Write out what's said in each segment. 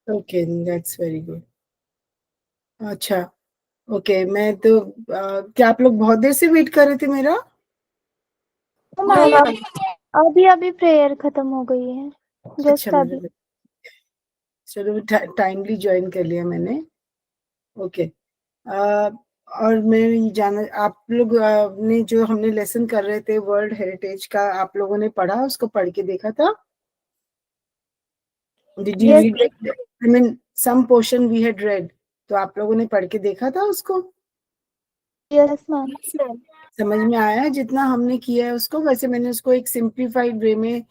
Okay, that's very good. अच्छा, okay. मैं तो क्या आप लोग बहुत देर से वेट कर रहे थे मेरा? मैम अभी अभी प्रेयर खत्म हो गई है, अच्छा, जस्ट अभी। चलो टाइमली ज्वाइन कर लिया मैंने। ओके। और मैं ये जाना, आप लोग ने जो हमने लेसन कर रहे थे वर्ल्ड हेरिटेज का, आप लोगों ने पढ़ा, उसको पढ़ के देखा था? Did you yes read it? I mean some portion we had read, तो आप लोगों ने पढ़ के देखा था उसको? Yes ma'am. समझ में आया जितना हमने किया है उसको? वैसे मैंने उसको एक सिंप्लीफाइड वे में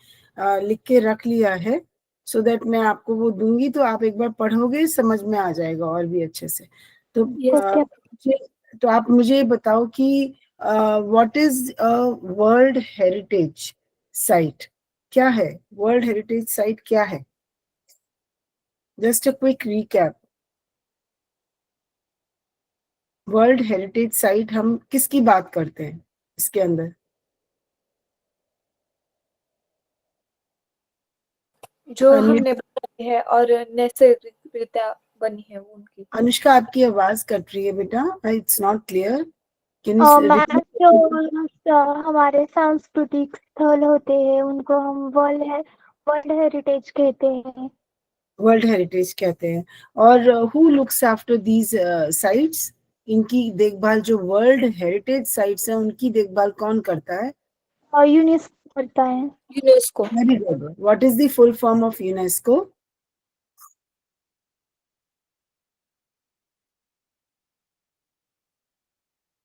लिख के रख लिया है, सो दैट मैं आपको वो दूंगी तो आप एक बार पढ़ोगे, समझ में आ जाएगा और भी अच्छे से। तो ओके। तो आप मुझे ये बताओ कि what is world heritage site? क्या है वर्ल्ड हेरिटेज साइट? क्या है? Just a quick recap. World heritage site हम किसकी बात करते हैं इसके अंदर? जो अन्य हमने बनाई है और नैसर्गिकता बनी है वो उनकी। अनुष्का, आपकी आवाज कट रही है बेटा, it's not clear. Can you ma'am जो रिपीट? हमारे सांस्कृतिक स्थल होते हैं उनको हम वर्ल्ड हेरिटेज कहते हैं। वर्ल्ड हेरिटेज कहते हैं। और who looks after these sites? इनकी देखभाल, जो वर्ल्ड हेरिटेज साइट्स हैं उनकी देखभाल कौन करता है? और यूनेस्को करता है। UNESCO. Very good. What is the full form of UNESCO?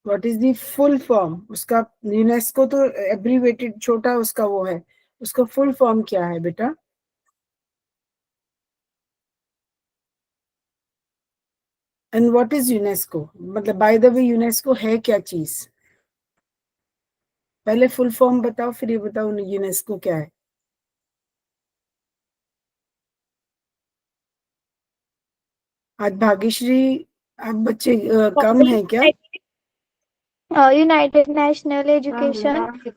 What is the full form उसका? यूनेस्को तो एब्रीवेटेड छोटा उसका वो है, उसका फुल फॉर्म क्या है बेटा? And what is UNESCO? मतलब बाय द वे यूनेस्को है क्या चीज? पहले फुल फॉर्म बताओ, फिर ये बताओ यूनेस्को क्या है। आज भाग्यश्री, आप बच्चे कम है क्या? United National Education, United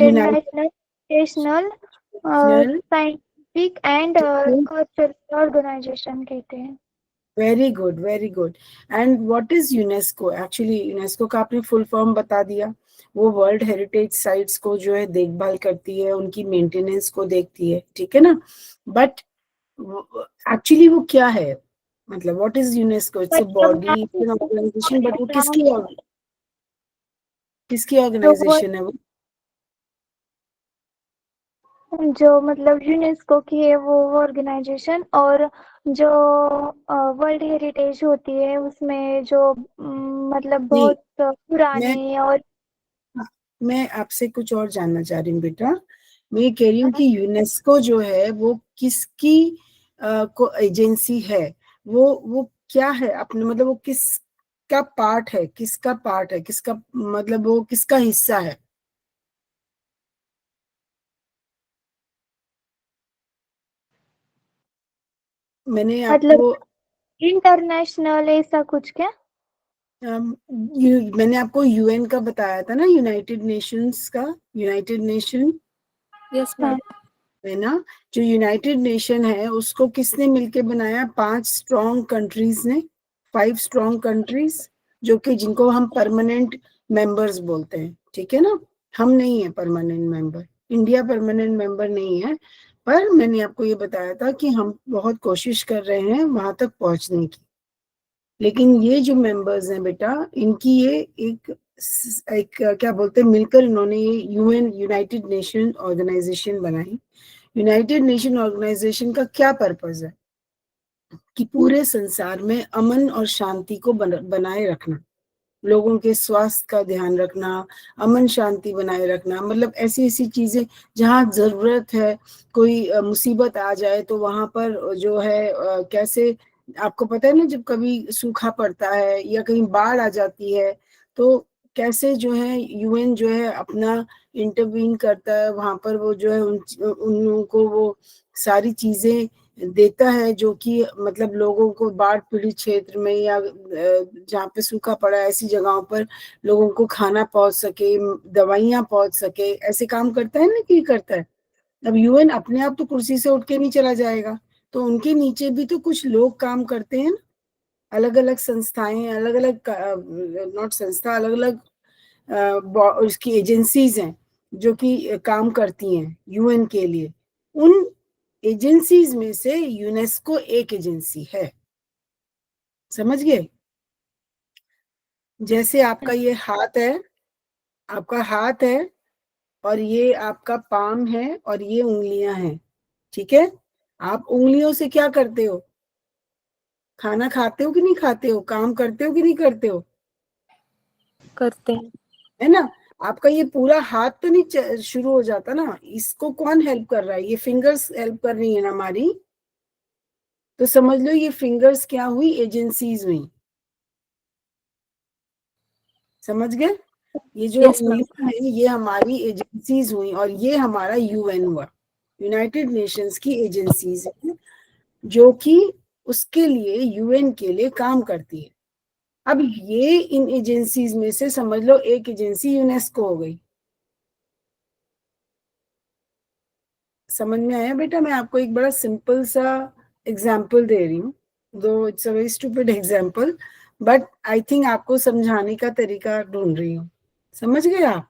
United National Educational Scientific and Cultural Organization कहते हैं। Very good, very good. And what is UNESCO? Actually UNESCO का आपने फुल फॉर्म बता दिया। वो वर्ल्ड हेरिटेज साइट्स को जो है देखभाल करती है, उनकी मेंटेनेंस को देखती है, ठीक है ना? बट एक्चुअली वो क्या है? मतलब what is UNESCO? It's a मतलब body, it's an organisation, but वो किसकी जो ऑर्गेनाइजेशन है वो? जो मतलब यूनेस्को की है वो ऑर्गेनाइजेशन, और जो वर्ल्ड हेरिटेज होती है उसमें जो मतलब नहीं, बहुत मैं पुराने और मैं आपसे कुछ और जानना चाह रही हूँ बेटा। मैं ये कह रही हूँ कि यूनेस्को जो है वो किसकी को एजेंसी है? वो क्या है अपने, मतलब वो किसका पार्ट है, किसका पार्ट है, किसका मतलब वो किसका हिस्सा है? मैंने मतलब आपको इंटरनेशनल ऐसा कुछ क्या? मैंने आपको यूएन का बताया था ना, यूनाइटेड नेशंस का। यूनाइटेड नेशन यस हाँ। मैम। है ना? जो यूनाइटेड नेशन है उसको किसने मिलके बनाया? 5 स्ट्रॉन्ग कंट्रीज ने, 5 स्ट्रॉन्ग कंट्रीज, जो कि जिनको हम परमानेंट मेंबर्स बोलते हैं, ठीक है ना? हम नहीं है permanent member, India permanent member नहीं है, पर मैंने आपको ये बताया था कि हम बहुत कोशिश कर रहे हैं वहां तक पहुंचने की। लेकिन ये जो मेंबर्स हैं बेटा, इनकी ये एक क्या बोलते हैं, मिलकर इन्होंने ये यूएन, यूनाइटेड नेशन ऑर्गेनाइजेशन बनाई। यूनाइटेड नेशन ऑर्गेनाइजेशन का क्या पर्पस है? कि पूरे संसार में अमन और शांति को बनाए रखना, लोगों के स्वास्थ्य का ध्यान रखना, अमन शांति बनाए रखना, मतलब ऐसी ऐसी चीजें जहाँ जरूरत है, कोई मुसीबत आ जाए तो वहां पर जो है कैसे, आपको पता है ना, जब कभी सूखा पड़ता है या कहीं बाढ़ आ जाती है तो कैसे जो है यूएन जो है अपना इंटरवीन करता है वहां पर, वो जो है उन लोगों को वो सारी चीजें देता है जो कि मतलब लोगों को बाढ़ पीड़ित क्षेत्र में या जहाँ पे सूखा पड़ा है ऐसी जगहों पर लोगों को खाना पहुंच सके, दवाइयां पहुंच सके, ऐसे काम करता है ना कि करता है। अब यूएन अपने आप तो कुर्सी से उठ के नहीं चला जाएगा, तो उनके नीचे भी तो कुछ लोग काम करते हैं, अलग अलग संस्थाएं, अलग अलग, नॉट संस्था, अलग अलग उसकी एजेंसीज हैं जो कि काम करती हैं यूएन के लिए। उन एजेंसीज में से यूनेस्को एक एजेंसी है, समझ गए? जैसे आपका ये हाथ है, आपका हाथ है, और ये आपका पाम है, और ये उंगलियां हैं, ठीक है? आप उंगलियों से क्या करते हो? खाना खाते हो कि नहीं खाते हो? काम करते हो कि नहीं करते हो? करते हैं। है ना? आपका ये पूरा हाथ तो नहीं शुरू हो जाता ना, इसको कौन हेल्प कर रहा है? ये फिंगर्स हेल्प कर रही है ना हमारी। तो समझ लो ये फिंगर्स क्या हुई? एजेंसीज हुई, समझ गए? ये जो यस मैम। उंगलियां हैं ये हमारी एजेंसीज हुई, और ये हमारा यूएन हुआ, यूनाइटेड नेशंस की एजेंसीज है जो कि उसके लिए, यूएन के लिए काम करती है। अब ये इन एजेंसीज में से समझ लो एक एजेंसी यूनेस्को हो गई। समझ में आया बेटा? मैं आपको एक बड़ा सिंपल सा एग्जाम्पल दे रही हूँ, दो it's a very stupid example, but I think आपको समझाने का तरीका ढूंढ रही हूँ। समझ गए आप?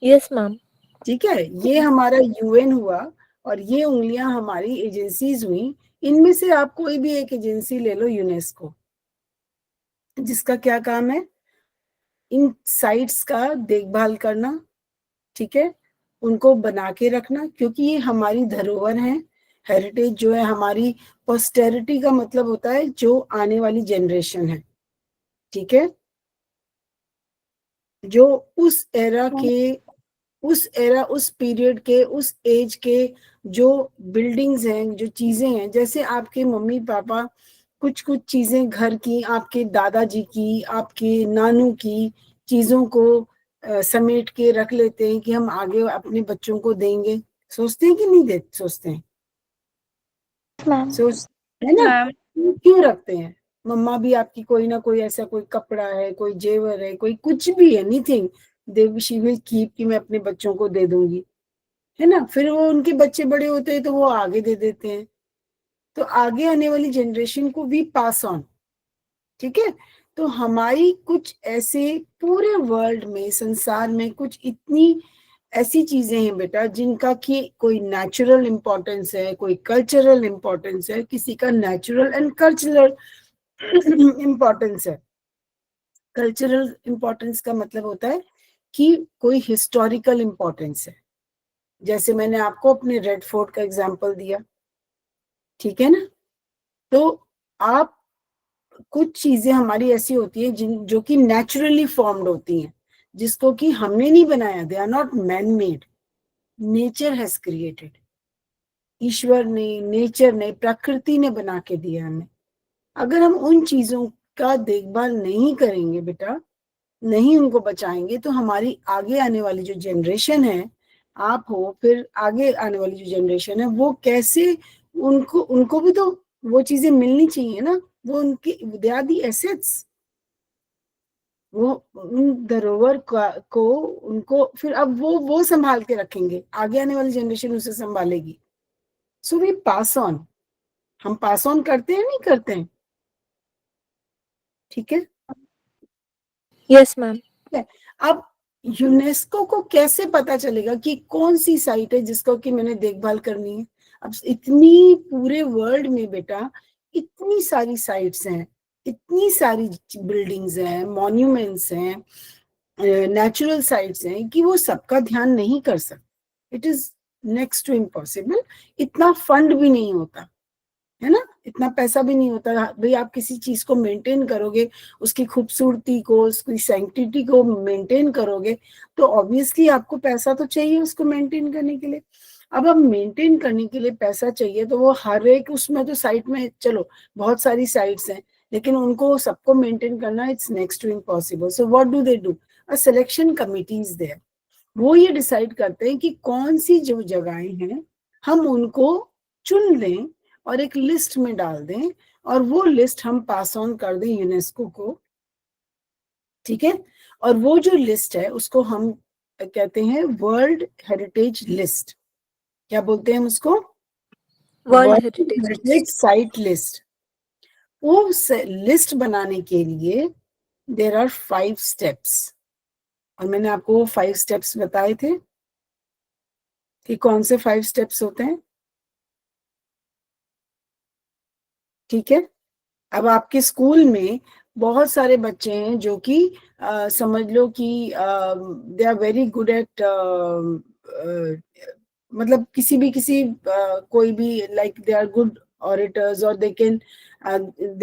Yes ma'am. ठीक है, ये हमारा यूएन हुआ, और ये उंगलियां हमारी एजेंसीज हुई। इनमें से आप कोई भी एक एजेंसी ले लो, यूनेस्को, जिसका क्या काम है? इन साइट्स का देखभाल करना, ठीक है, उनको बना के रखना, क्योंकि ये हमारी धरोहर है। हेरिटेज जो है हमारी, पोस्टेरिटी का मतलब होता है जो आने वाली जनरेशन है, ठीक है, जो उस एरा के, उस पीरियड के, उस एज के जो बिल्डिंग्स हैं, जो चीजें हैं, जैसे आपके मम्मी पापा कुछ कुछ चीजें घर की, आपके दादाजी की, आपके नानू की चीजों को समेट के रख लेते हैं कि हम आगे अपने बच्चों को देंगे। सोचते हैं कि नहीं दे सोचते हैं? मैम। सोच, है ना? क्यों रखते हैं? मम्मा भी आपकी कोई ना कोई ऐसा कोई कपड़ा है, कोई जेवर है, कोई कुछ भी है, anything they she will keep, कि मैं अपने बच्चों को दे दूंगी, है ना? फिर वो उनके बच्चे बड़े होते हैं तो वो आगे दे देते हैं, तो आगे आने वाली जनरेशन को भी पास ऑन, ठीक है? तो हमारी कुछ ऐसे पूरे वर्ल्ड में, संसार में कुछ इतनी ऐसी चीजें हैं बेटा जिनका कि कोई नेचुरल इंपॉर्टेंस है, कोई कल्चरल इंपॉर्टेंस है, किसी का नेचुरल एंड कल्चरल इंपॉर्टेंस है। कल्चरल इंपॉर्टेंस का मतलब होता है कि कोई हिस्टोरिकल इंपॉर्टेंस है, जैसे मैंने आपको अपने रेड फोर्ट का एग्जांपल दिया, ठीक है ना? तो आप, कुछ चीजें हमारी ऐसी होती है जिन जो कि नेचुरली फॉर्म्ड होती हैं, जिसको कि हमने नहीं बनाया, they are not man made, nature has created, ईश्वर ने, नेचर ने, प्रकृति ने बना के दिया हमें। अगर हम उन चीजों का देखभाल नहीं करेंगे बेटा, नहीं उनको बचाएंगे, तो हमारी आगे आने वाली जो जनरेशन है, आप हो, फिर आगे आने वाली जो जनरेशन है, वो कैसे, उनको उनको भी तो वो चीजें मिलनी चाहिए ना, वो उनके, दे आर दी एसेट्स, वो उन धरोहर को उनको फिर अब वो संभाल के रखेंगे, आगे आने वाली जनरेशन उसे संभालेगी। सो वी पास ऑन, हम पास ऑन करते हैं, नहीं करते हैं? ठीक है। Yes ma'am. अब यूनेस्को को कैसे पता चलेगा कि कौन सी साइट है जिसको कि मैंने देखभाल करनी है? अब इतनी पूरे वर्ल्ड में बेटा इतनी सारी साइट्स हैं, इतनी सारी बिल्डिंग्स हैं, मॉन्यूमेंट्स हैं, नेचुरल साइट्स हैं, कि वो सबका ध्यान नहीं कर सकते। It is next to impossible. इतना फंड भी नहीं होता है ना, इतना पैसा भी नहीं होता भाई, आप किसी चीज को मेंटेन करोगे, उसकी खूबसूरती को, उसकी सैंक्टिटी को मेंटेन करोगे, तो ऑब्वियसली आपको पैसा तो चाहिए उसको मेंटेन करने के लिए। अब मेंटेन करने के लिए पैसा चाहिए, तो वो हर एक उसमें तो साइट में, चलो बहुत सारी साइट्स हैं, लेकिन उनको सबको मेंटेन करना it's next to impossible. So what do they do? A selection committee is there, वो ये डिसाइड करते हैं कि कौन सी जो जगहें हैं हम उनको चुन लें और एक लिस्ट में डाल दें, और वो लिस्ट हम पास ऑन कर दें यूनेस्को को, ठीक है? और वो जो लिस्ट है उसको हम कहते हैं वर्ल्ड हेरिटेज लिस्ट। क्या बोलते हैं हम उसको? World heritage heritage site list. वो लिस्ट बनाने के लिए देर आर 5 स्टेप्स, और मैंने आपको वो 5 स्टेप्स बताए थे कि कौन से 5 स्टेप्स होते हैं। ठीक है, अब आपके स्कूल में बहुत सारे बच्चे हैं जो कि समझ लो कि they are very good at, मतलब किसी कोई भी, like they are good orators, or they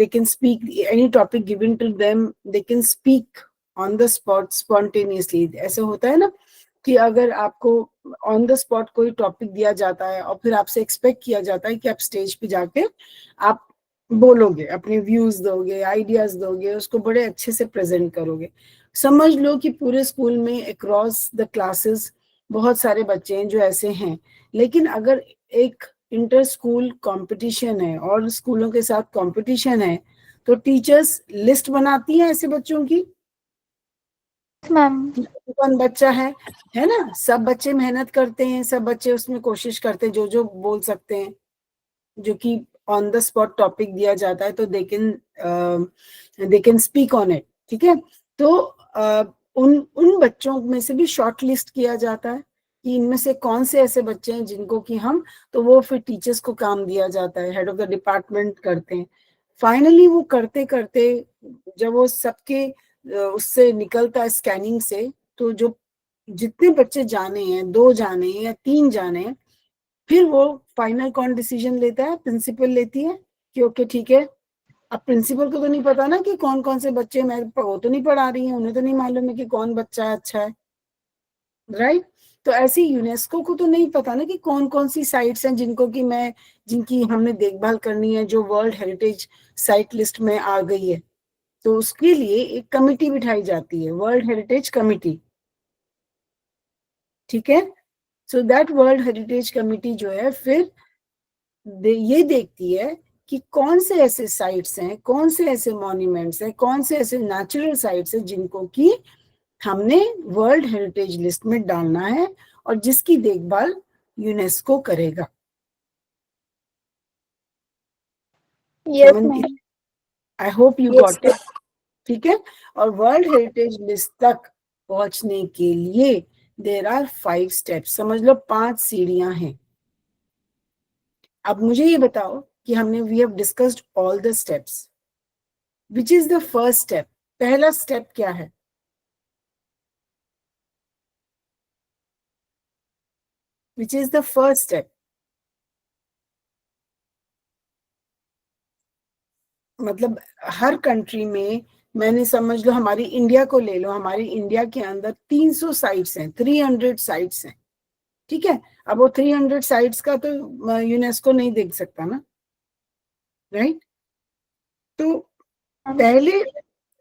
can speak any topic given to them, they can speak on the spot spontaneously। ऐसे होता है ना कि अगर आपको ऑन द स्पॉट कोई टॉपिक दिया जाता है और फिर आपसे एक्सपेक्ट किया जाता है कि आप स्टेज पे जाके आप बोलोगे, अपने व्यूज दोगे, आइडियाज दोगे, उसको बड़े अच्छे से प्रेजेंट करोगे। समझ लो कि पूरे स्कूल में अक्रॉस द क्लासेस बहुत सारे बच्चे हैं जो ऐसे हैं, लेकिन अगर एक इंटर स्कूल कंपटीशन है और स्कूलों के साथ कंपटीशन है, तो टीचर्स लिस्ट बनाती हैं ऐसे बच्चों की। मैम। कौन बच्चा है ना, सब बच्चे मेहनत करते हैं, सब बच्चे उसमें कोशिश करते हैं जो जो बोल सकते हैं, जो कि ऑन द स्पॉट टॉपिक दिया जाता है तो they can speak on it. ठीक है, तो उन उन बच्चों में से भी शॉर्ट लिस्ट किया जाता है कि इनमें से कौन से ऐसे बच्चे हैं जिनको कि हम, तो वो फिर टीचर्स को काम दिया जाता है, हेड ऑफ द डिपार्टमेंट करते हैं। फाइनली वो करते करते जब वो सबके उससे निकलता है स्कैनिंग से, तो जो जितने बच्चे जाने हैं, 2 जाने हैं या 3 जाने हैं, फिर वो फाइनल कौन डिसीजन लेता है? प्रिंसिपल लेती है कि ओके ठीक है। अब प्रिंसिपल को तो नहीं पता ना कि कौन कौन से बच्चे, मैं वो तो नहीं पढ़ा रही है, उन्हें तो नहीं मालूम है कि कौन बच्चा अच्छा है, राइट। तो ऐसे यूनेस्को को तो नहीं पता ना कि कौन कौन सी साइट्स हैं जिनकी हमने देखभाल करनी है, जो वर्ल्ड हेरिटेज साइट लिस्ट में आ गई है। तो उसके लिए एक कमिटी बिठाई जाती है, वर्ल्ड हेरिटेज कमिटी। ठीक है, so that world heritage committee जो है फिर ये देखती है कि कौन से ऐसे साइट्स हैं, कौन से ऐसे मॉन्यूमेंट्स हैं, कौन से ऐसे नेचुरल साइट्स हैं जिनको कि हमने वर्ल्ड हेरिटेज लिस्ट में डालना है और जिसकी देखभाल यूनेस्को करेगा। Yes ma'am. I hope you yes got it. ठीक है, और वर्ल्ड हेरिटेज लिस्ट तक पहुंचने के लिए देर आर 5 स्टेप्स, समझ लो 5 सीढ़ियां हैं। अब मुझे ये बताओ कि हमने we have discussed all the steps, which is the first step? पहला स्टेप क्या है? Which is the first step? मतलब हर कंट्री में, मैंने समझ लो हमारी इंडिया को ले लो, हमारी इंडिया के अंदर 300 साइट्स हैं, 300 साइट्स हैं। ठीक है, अब वो 300 साइट्स का तो यूनेस्को नहीं देख सकता ना, राइट। तो पहले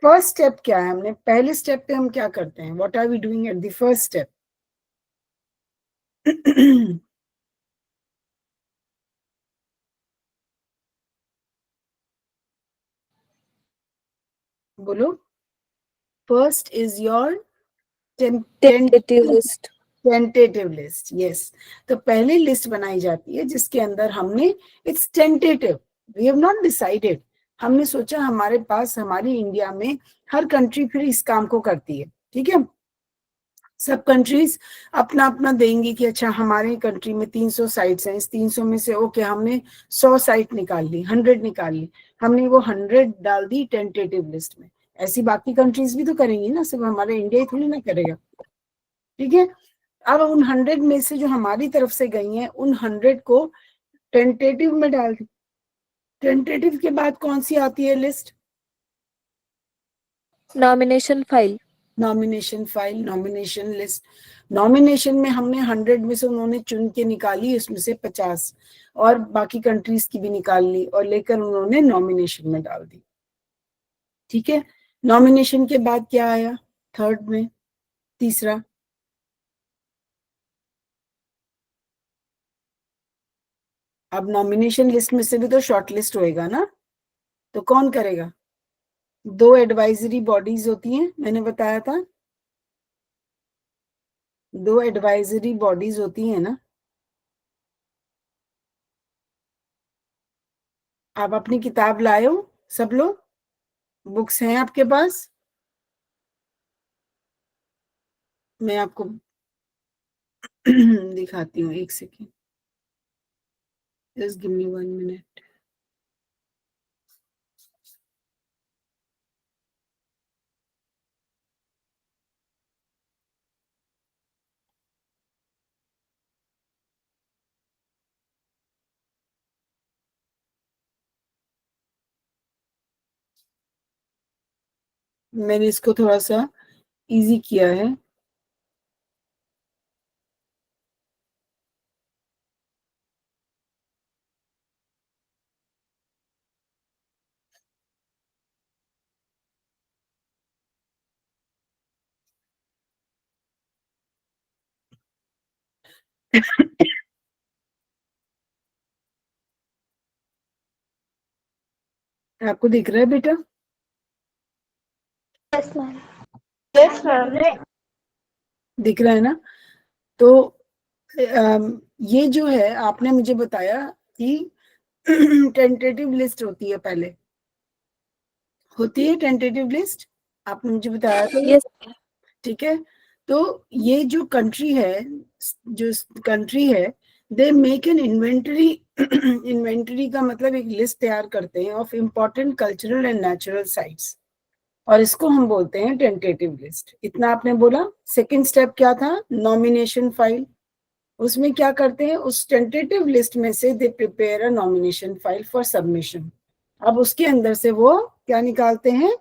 फर्स्ट स्टेप क्या है? हमने पहले स्टेप पे हम क्या करते हैं? What are we doing at the first step? बोलो। First is your tentative list. Tentative list, yes. तो पहले लिस्ट बनाई जाती है जिसके अंदर हमने, it's tentative, we have not decided. हमने सोचा हमारे पास, हमारी इंडिया में हर कंट्री फिर इस काम को करती है। ठीक है, सब कंट्रीज अपना अपना देंगी कि अच्छा हमारे कंट्री में 300 साइट्स हैं, इस 300 में से ओके हमने 100 साइट निकाल ली, 100 निकाल ली, हमने वो 100 डाल दी टेंटेटिव लिस्ट में। ऐसी बाकी कंट्रीज भी तो करेंगी ना, सिर्फ हमारा इंडिया ही थोड़ी ना करेगा। ठीक है, अब उन 100 में से जो हमारी तरफ से गई हैं, उन 100 को टेंटेटिव में डाल दी। टेंटेटिव के बाद कौन सी आती है list? Nomination file. Nomination file, nomination list. Nomination में हमने 100 में से उन्होंने चुन के निकाली, इसमें से 50 और बाकी कंट्रीज की भी निकाल ली और लेकर उन्होंने नॉमिनेशन में डाल दी। ठीक है, नॉमिनेशन के बाद क्या आया थर्ड में, तीसरा? अब नॉमिनेशन लिस्ट में से भी तो शॉर्ट लिस्ट होएगा ना, तो कौन करेगा? 2 एडवाइजरी बॉडीज होती हैं, मैंने बताया था 2 एडवाइजरी बॉडीज होती हैं ना। आप अपनी किताब लाए हो सब लोग? बुक्स हैं आपके पास? मैं आपको दिखाती हूँ, एक second, just give me 1 minute. मैंने इसको थोड़ा सा इजी किया है। आपको दिख रहा है बेटा? Yes ma'am. Yes ma'am. दिख रहा है ना? तो ये जो है आपने मुझे बताया कि टेंटेटिव लिस्ट होती है, पहले होती है टेंटेटिव लिस्ट, आपने मुझे बताया था। यस। ठीक है, तो ये जो कंट्री है, जो कंट्री है, they make an inventory. Inventory का मतलब एक लिस्ट तैयार करते हैं of important cultural and natural sites, और इसको हम बोलते हैं टेंटेटिव लिस्ट। इतना आपने बोला। सेकंड स्टेप क्या था? Nomination file. उसमें क्या करते हैं? उस टेंटेटिव लिस्ट में से they prepare a nomination file for submission. अब उसके अंदर से वो क्या निकालते हैं?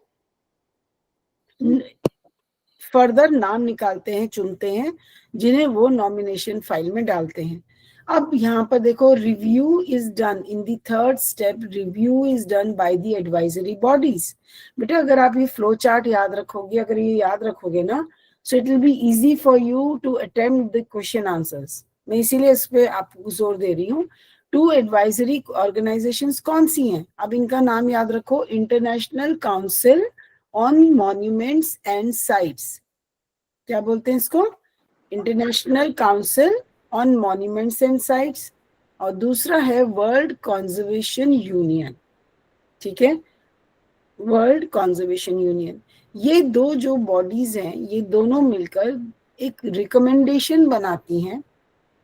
फर्दर नाम निकालते हैं, चुनते हैं, जिन्हें वो नॉमिनेशन फाइल में डालते हैं। अब यहाँ पर देखो, review is done in the third step, review is done by the advisory bodies. बेटा अगर आप ये फ्लो चार्ट याद रखोगे, अगर ये याद रखोगे ना, so it will be easy for you to attempt the question answers. मैं इसीलिए इस पे आपको जोर दे रही हूँ। 2 एडवाइजरी ऑर्गेनाइजेशंस कौन सी हैं? अब इनका नाम याद रखो, international council on monuments and sites. क्या बोलते हैं इसको? International council on monuments and sites. और दूसरा है वर्ल्ड कंजर्वेशन यूनियन। ठीक है, वर्ल्ड कंजर्वेशन यूनियन। ये दो जो बॉडीज हैं, ये दोनों मिलकर एक रिकमेंडेशन बनाती हैं।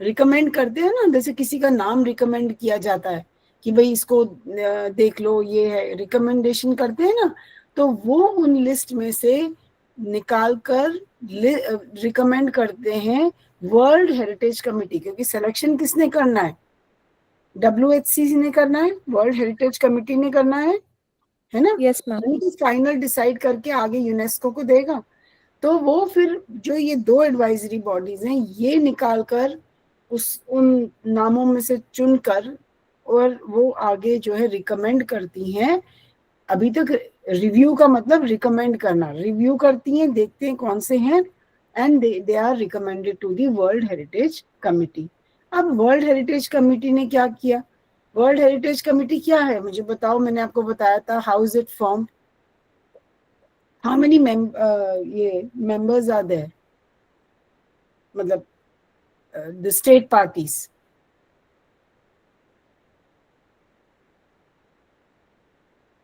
रिकमेंड करते हैं ना, जैसे किसी का नाम रिकमेंड किया जाता है कि भाई इसको देख लो, ये है, रिकमेंडेशन करते हैं ना, तो वो उन लिस्ट में से निकाल कर रिकमेंड करते हैं वर्ल्ड हेरिटेज कमेटी। क्योंकि सिलेक्शन किसने करना है? WHC ने करना है, वर्ल्ड हेरिटेज कमेटी ने करना है ना? Yes ma'am. फाइनल डिसाइड करके आगे यूनेस्को को देगा। तो वो फिर जो ये 2 एडवाइजरी बॉडीज हैं, ये निकाल कर उन नामों में से चुनकर, और वो आगे जो है रिकमेंड करती हैं। अभी तक रिव्यू का मतलब रिकमेंड करना, रिव्यू करती हैं, देखते हैं कौन से हैं, and they are recommended to the world heritage committee. अब वर्ल्ड हेरिटेज कमिटी ने क्या किया? वर्ल्ड हेरिटेज कमिटी क्या है मुझे बताओ? मैंने आपको बताया था, how is it form, how many ये मेंबर्स आर देयर, मतलब द स्टेट पार्टीज।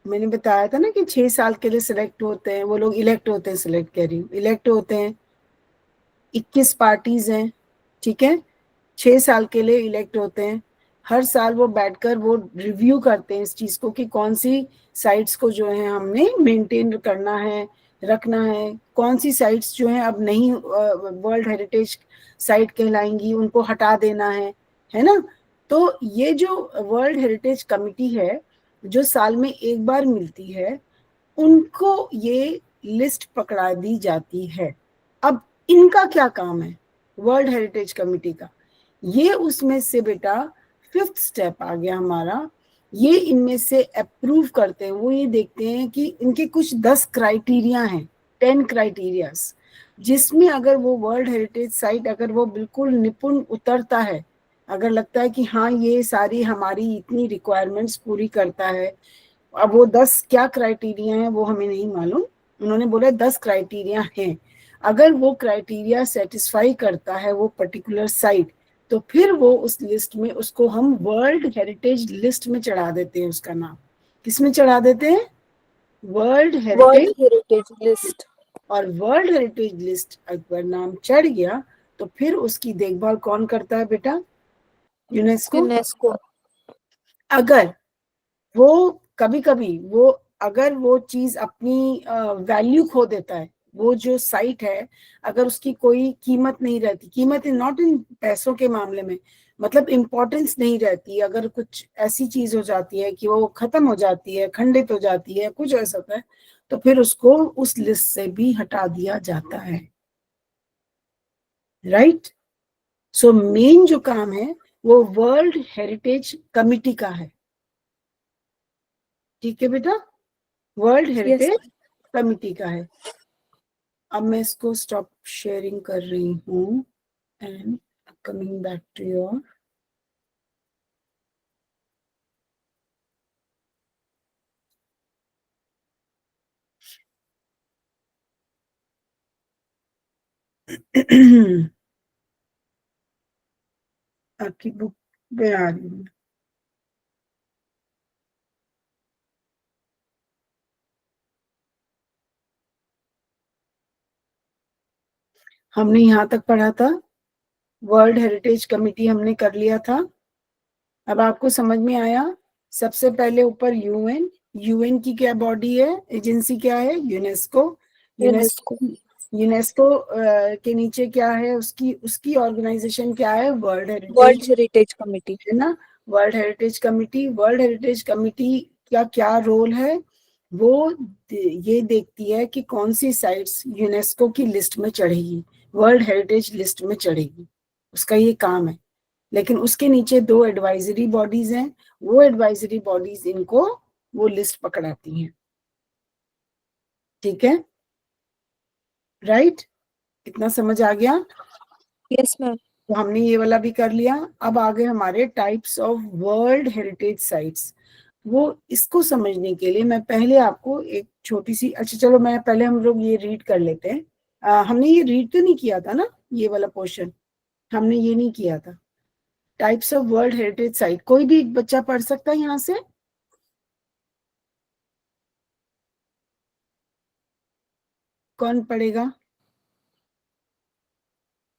मैंने बताया था ना कि 6 साल के लिए सिलेक्ट होते हैं वो लोग, इलेक्ट होते हैं, सिलेक्ट कह रही हूँ, इलेक्ट होते हैं। 21 पार्टीज हैं, ठीक है, 6 साल के लिए इलेक्ट होते हैं। हर साल वो बैठकर वो रिव्यू करते हैं इस चीज को कि कौन सी साइट्स को जो है हमने मेंटेन करना है, रखना है, कौन सी साइट्स जो है अब नहीं वर्ल्ड हेरिटेज साइट कहलाएंगी, उनको हटा देना है ना? तो ये जो वर्ल्ड हेरिटेज कमिटी है, जो साल में एक बार मिलती है, उनको ये लिस्ट पकड़ा दी जाती है। अब इनका क्या काम है वर्ल्ड हेरिटेज कमिटी का? ये उसमें से बेटा 5th स्टेप आ गया हमारा। ये इनमें से अप्रूव करते हैं, वो ये देखते हैं कि इनके कुछ 10 क्राइटेरिया हैं, 10 क्राइटेरियाज, जिसमें अगर वो वर्ल्ड हेरिटेज साइट अगर वो बिल्कुल निपुण उतरता है, अगर लगता है कि हाँ ये सारी हमारी इतनी रिक्वायरमेंट्स पूरी करता है। अब वो 10 क्या क्राइटेरिया हैं वो हमें नहीं मालूम, उन्होंने बोला 10 क्राइटेरिया हैं। अगर वो क्राइटेरिया सेटिस्फाई करता है वो पर्टिकुलर साइट, तो फिर वो उस लिस्ट में उसको हम वर्ल्ड हेरिटेज लिस्ट में चढ़ा देते हैं। उसका नाम किसमें चढ़ा देते हैं? World heritage. World heritage list. और वर्ल्ड हेरिटेज लिस्ट अगर नाम चढ़ गया तो फिर उसकी देखभाल कौन करता है बेटा? यूनेस्को। यूनेस्को। अगर वो कभी कभी वो अगर वो चीज अपनी वैल्यू खो देता है, वो जो साइट है अगर उसकी कोई कीमत नहीं रहती, कीमत इन नॉट इन पैसों के मामले में, मतलब इम्पोर्टेंस नहीं रहती, अगर कुछ ऐसी चीज हो जाती है कि वो खत्म हो जाती है, खंडित हो जाती है, कुछ ऐसा होता है, तो फिर उसको उस लिस्ट से भी हटा दिया जाता है। राइट। सो मेन जो काम है वो वर्ल्ड हेरिटेज कमिटी का है। ठीक है बेटा, वर्ल्ड यस हेरिटेज कमिटी का है। अब मैं इसको स्टॉप शेयरिंग कर रही हूँ and coming back to your आपकी बुक पे आ रही हूँ। हमने यहाँ तक पढ़ा था, वर्ल्ड हेरिटेज कमिटी हमने कर लिया था। अब आपको समझ में आया? सबसे पहले ऊपर यूएन, यूएन की क्या बॉडी है, एजेंसी क्या है? यूनेस्को। यूनेस्को। यूनेस्को के नीचे क्या है? उसकी उसकी ऑर्गेनाइजेशन क्या है? World world heritage, heritage committee. है ना? World heritage committee. World heritage committee का क्या रोल है? वो ये देखती है कि कौन सी साइट्स यूनेस्को की लिस्ट में चढ़ेगी, वर्ल्ड हेरिटेज लिस्ट में चढ़ेगी, उसका ये काम है। लेकिन उसके नीचे दो एडवाइजरी बॉडीज हैं, वो एडवाइजरी बॉडीज इनको वो लिस्ट पकड़ाती हैं। ठीक है, राइट? इतना समझ आ गया? Yes ma'am. तो हमने ये वाला भी कर लिया। अब आगे हमारे types of world heritage sites. वो इसको समझने के लिए मैं पहले आपको एक छोटी सी, अच्छा चलो मैं पहले हम लोग ये रीड कर लेते हैं। हमने ये रीड तो नहीं किया था ना, ये वाला पोर्शन हमने ये नहीं किया था। Types of world heritage site कोई भी एक बच्चा पढ़ सकता है यहाँ से? कौन पढ़ेगा?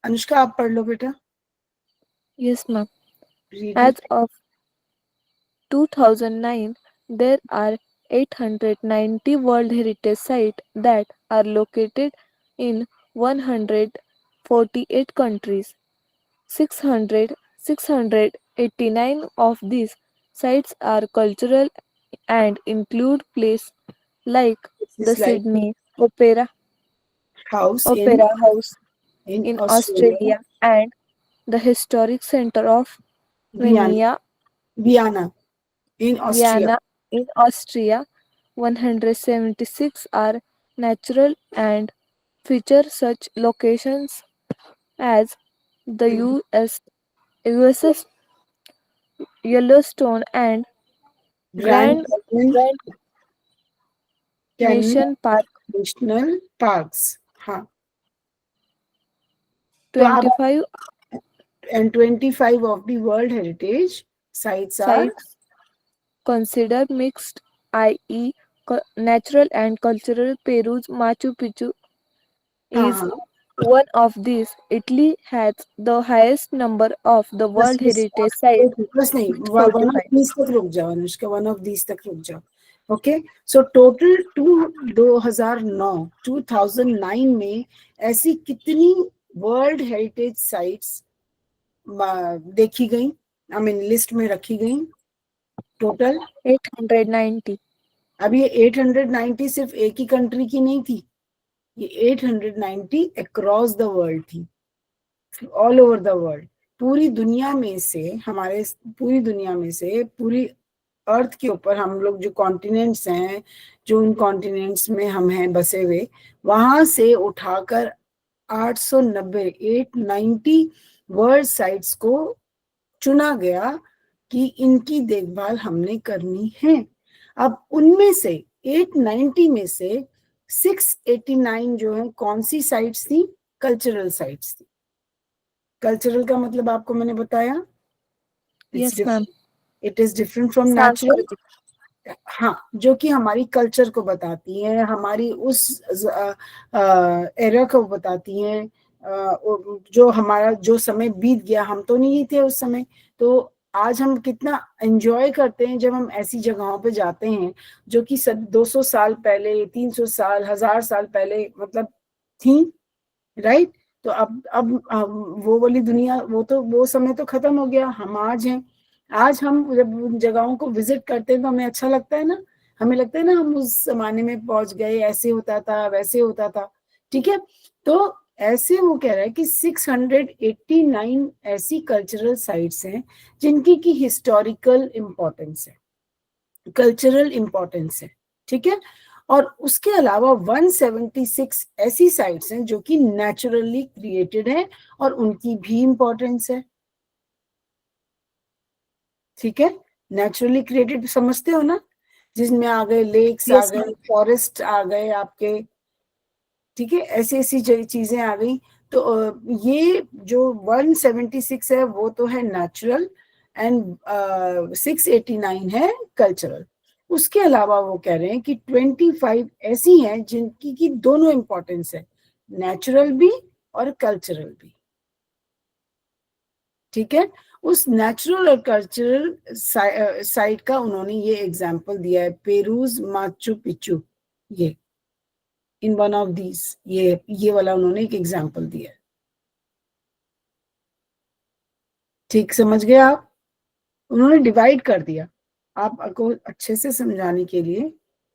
अनुष्का आप पढ़ लो बेटा, yes ma'am. Read As it. of 2009, there are 890 World Heritage Sites that are located in 148 countries. 689 of these sites are cultural and include places like the is like Sydney house Opera House in in Australia, Australia and the Historic Center of Vienna, Vienna, Vienna in Austria. Vienna in Austria. 176 are natural and feature such locations as the USS Yellowstone and grand Grand Canyon, Grand Canyon Nation Park. National parks. हाँ, तो अब 25 and 25 of the World Heritage sites are, sites considered mixed, i.e., natural and cultural. Peru's Machu Picchu हाँ is हाँ, one of these. Italy has the highest number of the बस World बस Heritage Sites बस नहीं, with one of 45. These तक रुक जाओ Anushka, one of these तक रुक जाओ। ओके, सो टोटल 2009 2009 में ऐसी कितनी वर्ल्ड हेरिटेज साइट्स देखी गई, आई मीन लिस्ट में रखी गई टोटल? 890. अब ये 890 सिर्फ एक ही कंट्री की नहीं थी, ये 890 अक्रॉस द वर्ल्ड थी, ऑल ओवर द वर्ल्ड। पूरी दुनिया में से हमारे, पूरी दुनिया में से, पूरी अर्थ के ऊपर हम लोग जो कॉन्टिनेंट्स हैं, जो उन कॉन्टिनेंट्स में हम हैं बसे हुए, वहां से उठाकर 890 890 वर्ल्ड साइट्स को चुना गया कि इनकी देखभाल हमने करनी है। अब उनमें से 890 में से 689 जो है कौन सी साइट्स थी? कल्चरल साइट्स थी। कल्चरल का मतलब आपको मैंने बताया, Yes, ma'am. It is different from natural. हाँ, जो कि हमारी कल्चर को बताती है, हमारी उस एरा को बताती हैं, जो हमारा जो समय बीत गया, हम तो नहीं थे उस समय, तो आज हम कितना एंजॉय करते हैं जब हम ऐसी जगहों पे जाते हैं जो कि 200 साल पहले, 300 साल, 1000 साल पहले मतलब थी, राइट। तो अब वो वाली दुनिया, वो समय तो खत्म हो गया, हम आज हैं। आज हम जब उन जगहों को विजिट करते हैं तो हमें अच्छा लगता है ना, हमें लगता है ना हम उस जमाने में पहुंच गए, ऐसे होता था, वैसे होता था, ठीक है। तो ऐसे वो कह रहा है कि 689 ऐसी कल्चरल साइट्स हैं जिनकी की हिस्टोरिकल इम्पोर्टेंस है, कल्चरल इम्पोर्टेंस है, ठीक है। और उसके अलावा 176 ऐसी साइट्स हैं जो कि नेचुरली क्रिएटेड हैं और उनकी भी इम्पोर्टेंस है, ठीक है। नेचुरली क्रिएटेड समझते हो ना, जिसमें आ गए लेक्स, आ Yes, गए ma'am. फॉरेस्ट, आ गए आपके, ठीक है, ऐसी ऐसी चीजें आ गई। तो ये जो 176 है वो तो है नेचुरल, एंड 689 है कल्चरल। उसके अलावा वो कह रहे हैं कि 25 ऐसी हैं जिनकी की दोनों इंपॉर्टेंस है, नेचुरल भी और कल्चरल भी, ठीक है। उस नेचुरल और कल्चरल साइट का उन्होंने ये एग्जाम्पल दिया है, पेरूज माचू पिचू, ये इन वन ऑफ दीज, ये वाला उन्होंने एक एग्जाम्पल दिया है, ठीक समझ गए आप। उन्होंने डिवाइड कर दिया आपको अच्छे से समझाने के लिए।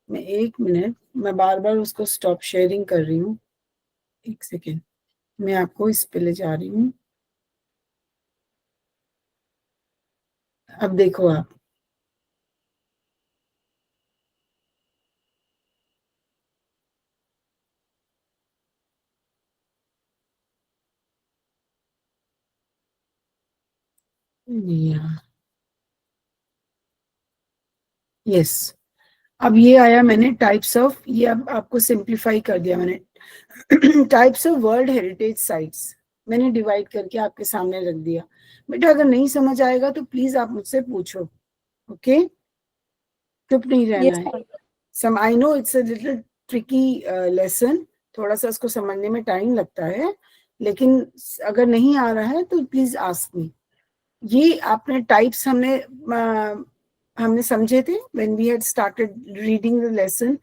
मैं 1 मिनट, मैं बार बार उसको स्टॉप शेयरिंग कर रही हूँ, 1 सेकेंड, मैं आपको इस पे ले जा रही हूँ। अब देखो आप, यस, अब ये आया मैंने टाइप्स ऑफ, ये अब आपको सिंप्लीफाई कर दिया मैंने। Types of world heritage sites मैंने डिवाइड करके आपके सामने रख दिया। बेटा अगर नहीं समझ आएगा तो प्लीज आप मुझसे पूछो, ओके, चुप नहीं रहना Yes, है। ma'am. Some I know it's a little tricky lesson, थोड़ा सा इसको समझने में टाइम लगता है, लेकिन अगर नहीं आ रहा है तो प्लीज आस्क मी। ये आपने टाइप्स हमने समझे थे when we had started reading the lesson,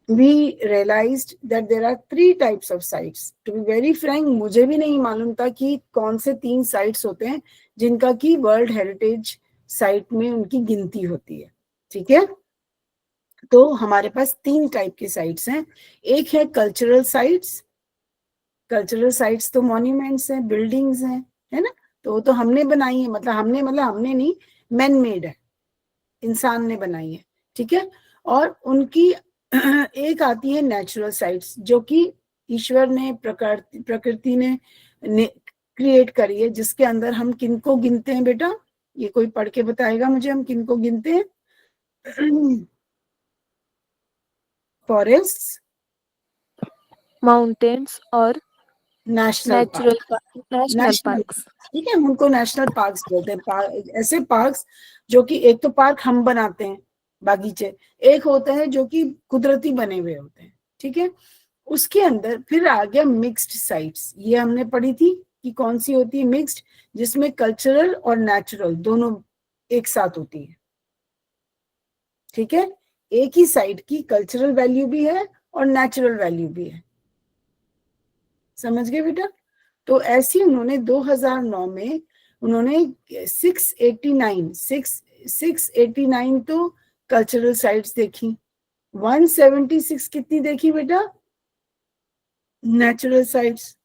we realized that there are 3 types of sites. To be very frank, मुझे भी नहीं मालूम था कि कौन से 3 साइट्स होते हैं जिनका की वर्ल्ड हेरिटेज साइट में उनकी गिनती होती है, ठीक है। तो हमारे पास 3 टाइप की साइट्स हैं। एक है कल्चरल साइट्स, कल्चरल साइट्स तो मॉन्यूमेंट्स हैं, बिल्डिंग्स हैं, है ना। तो वो तो हमने बनाई है, मतलब हमने नहीं, मैन मेड है, इंसान ने बनाई है, ठीक है। और उनकी एक आती है नेचुरल साइट्स, जो कि ईश्वर ने, प्रकृति ने क्रिएट करी है, जिसके अंदर हम किनको गिनते हैं बेटा, ये कोई पढ़ के बताएगा मुझे, हम किनको गिनते हैं? Forest, Mountains or national natural park, national national, parks. ठीक है, उनको नेशनल पार्क्स बोलते हैं। ऐसे पार्क्स जो कि, एक तो पार्क हम बनाते हैं, बागीचे, एक होता है जो कि कुदरती बने हुए होते हैं, ठीक है। उसके अंदर फिर आ गया मिक्स्ड साइट्स, ये हमने पढ़ी थी कि कौन सी होती है मिक्स्ड, जिसमें कल्चरल और नेचुरल दोनों एक साथ होती है, ठीक है। एक ही साइट की कल्चरल वैल्यू भी है और नेचुरल वैल्यू भी है, समझ गए बेटा। तो ऐसी उन्होंने 2009 में उन्होंने 689 तो कल्चरल साइट्स देखी, 176 कितनी देखी बेटा, नेचुरल साइट्स,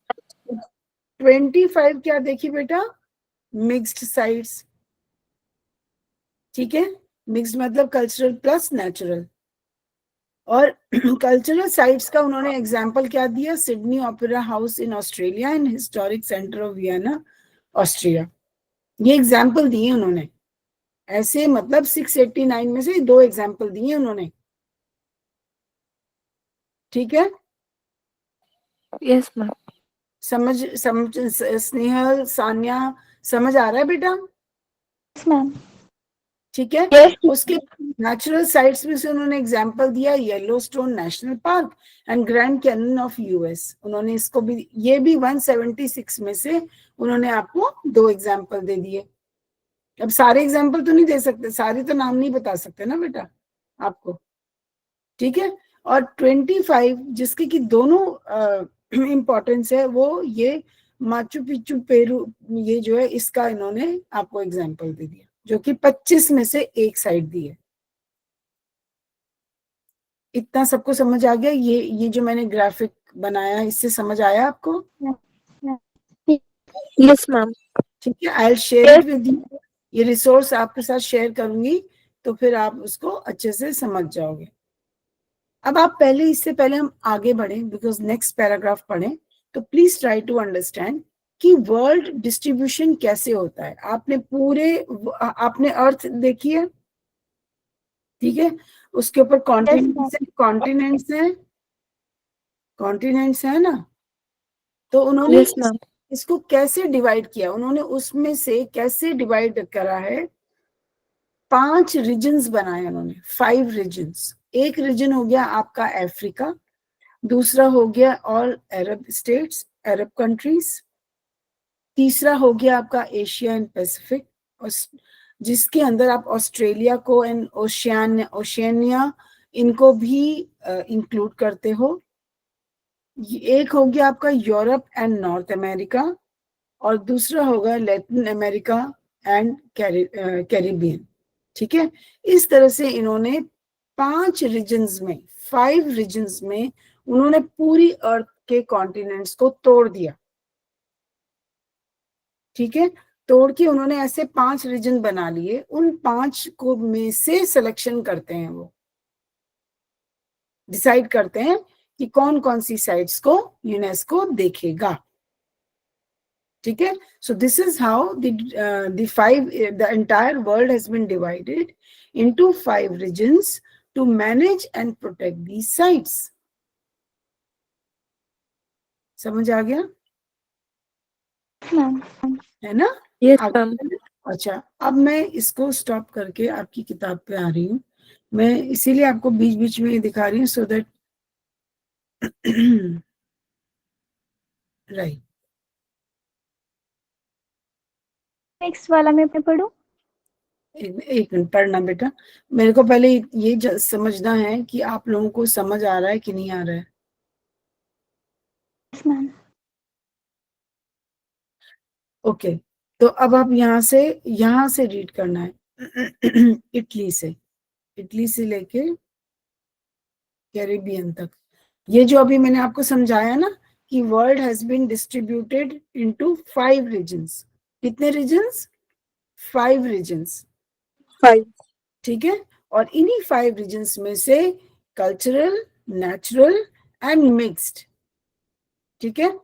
25 क्या देखी बेटा, मिक्स्ड साइट्स, ठीक है। मिक्स्ड मतलब कल्चरल प्लस नेचुरल। और कल्चरल साइट्स का उन्होंने एग्जाम्पल क्या दिया, Sydney opera house in Australia and historic centre of Vienna Austria, ये एग्जाम्पल दिए उन्होंने। ऐसे मतलब 689 में से 2 एग्जाम्पल दिए उन्होंने, ठीक है। Yes, ma'am. समझ स्नेहल, सान्या, समझ आ रहा है बेटा? Yes ma'am. ठीक है। यस। उसके नेचुरल साइट्स में से उन्होंने एग्जांपल दिया Yellowstone national park and grand Canyon of US. उन्होंने इसको भी, ये भी 176 में से उन्होंने आपको 2 एग्जांपल दे दिए। अब सारे एग्जांपल तो नहीं दे सकते, सारे तो नाम नहीं बता सकते ना बेटा आपको, ठीक है। और 25 जिसके की दोनों इंपॉर्टेंस है, वो ये माचू पिच्चू पेरू, ये जो है इसका इन्होंने आपको एग्जांपल दे दिया, जो कि 25 में से एक साइड दी है। इतना सबको समझ आ गया? ये जो मैंने ग्राफिक बनाया इससे समझ आया आपको? Yes ma'am. ठीक है, I will share it with you. ये रिसोर्स आपके साथ शेयर करूंगी तो फिर आप उसको अच्छे से समझ जाओगे। अब आप पहले, इससे पहले हम आगे बढ़े, बिकॉज नेक्स्ट पैराग्राफ पढ़ें, तो प्लीज ट्राई टू अंडरस्टैंड कि वर्ल्ड डिस्ट्रीब्यूशन कैसे होता है। आपने अर्थ देखी है, ठीक है, उसके ऊपर कॉन्टिनेंट्स है ना, तो उन्होंने यस मैम। इसको कैसे डिवाइड किया, उन्होंने उसमें से कैसे डिवाइड करा है, 5 रीजन्स बनाए उन्होंने, 5 रीजन्स। एक रीजन हो गया आपका अफ्रीका, दूसरा हो गया ऑल अरब स्टेट्स, अरब कंट्रीज, तीसरा हो गया आपका एशिया एंड पैसिफिक, जिसके अंदर आप ऑस्ट्रेलिया को एंड ओशियानिया इनको भी इंक्लूड करते हो। एक हो गया आपका यूरोप एंड नॉर्थ अमेरिका, और दूसरा होगा लैटिन अमेरिका एंड कैरिबियन। ठीक है, इस तरह से इन्होंने 5 रीजन्स में, 5 रीजन्स में उन्होंने पूरी अर्थ के कॉन्टिनेंट्स को तोड़ दिया। ठीक है, तोड़ के उन्होंने ऐसे 5 रीजन बना लिए। उन 5 को में से सिलेक्शन करते हैं, वो डिसाइड करते हैं कि कौन कौन सी साइट्स को यूनेस्को देखेगा। ठीक है, so this is how the entire world has been divided into 5 regions to manage and protect these sites. समझ आ गया है ना? Yes ma'am. अच्छा, अब मैं इसको स्टॉप करके आपकी किताब पे आ रही हूँ। मैं इसीलिए आपको बीच बीच में दिखा रही हूँ, सो दैट राइट। नेक्स्ट वाला मैं पढ़ूं? एक मिनट पढ़ना बेटा, मेरे को पहले ये समझना है कि आप लोगों को समझ आ रहा है कि नहीं आ रहा है। Yes ma'am. ओके, तो अब आप यहाँ से रीड करना है इटली से लेके कैरिबियन तक। ये जो अभी मैंने आपको समझाया ना कि world has been distributed into 5 regions. कितने रीजन्स? 5 रीजन्स। 5। ठीक है, और इन्हीं 5 रीजन्स में से कल्चरल, नेचुरल एंड मिक्स्ड, ठीक है,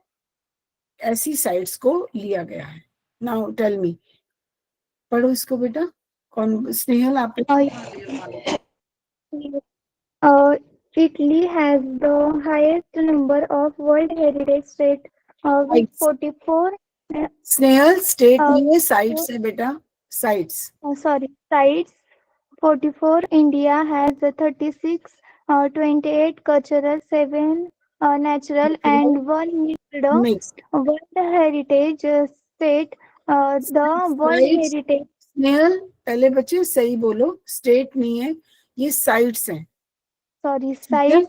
ऐसी साइट्स को लिया गया है। नाउ टेल मी, पढ़ो इसको बेटा। कौन? स्नेहल आप? Italy has the highest number of World Heritage Sites with 44. Snehal state uh, नहीं है, साइट्स है बेटा, sites. sites. 44. India has 36, 28 cultural, 7 natural, and 1 mixed World Heritage State. The World Sites. Heritage. Snehal पहले बच्चे सही बोलो, स्टेट नहीं है, ये साइट्स हैं। Sites.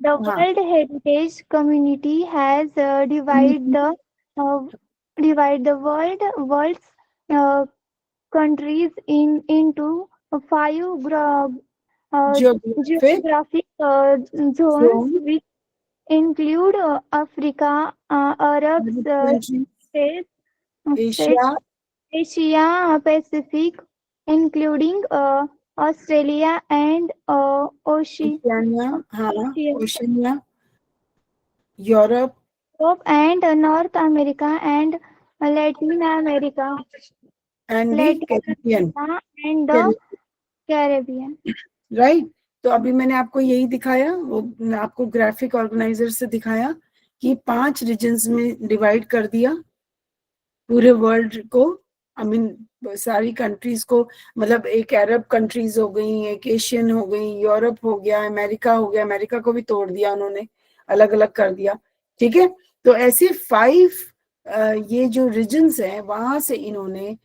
The World Heritage Community has divide the world's countries into 5 geographic zones, which include Africa, Arab states, Asia Pacific, including Australia and Oceania, Europe and North America and Latin America and Caribbean. and the Caribbean. Right, तो अभी मैंने आपको यही दिखाया, वो आपको graphic organiser से दिखाया कि 5 रीजन्स में डिवाइड कर दिया पूरे वर्ल्ड को। आई मीन सारी कंट्रीज को, मतलब एक अरब कंट्रीज हो गई, एक एशियन हो गई, यूरोप हो गया, अमेरिका हो गया, अमेरिका को भी तोड़ दिया उन्होंने, अलग अलग कर दिया। ठीक है, तो ऐसे 5 ये जो रीजन्स हैं वहां से इन्होंने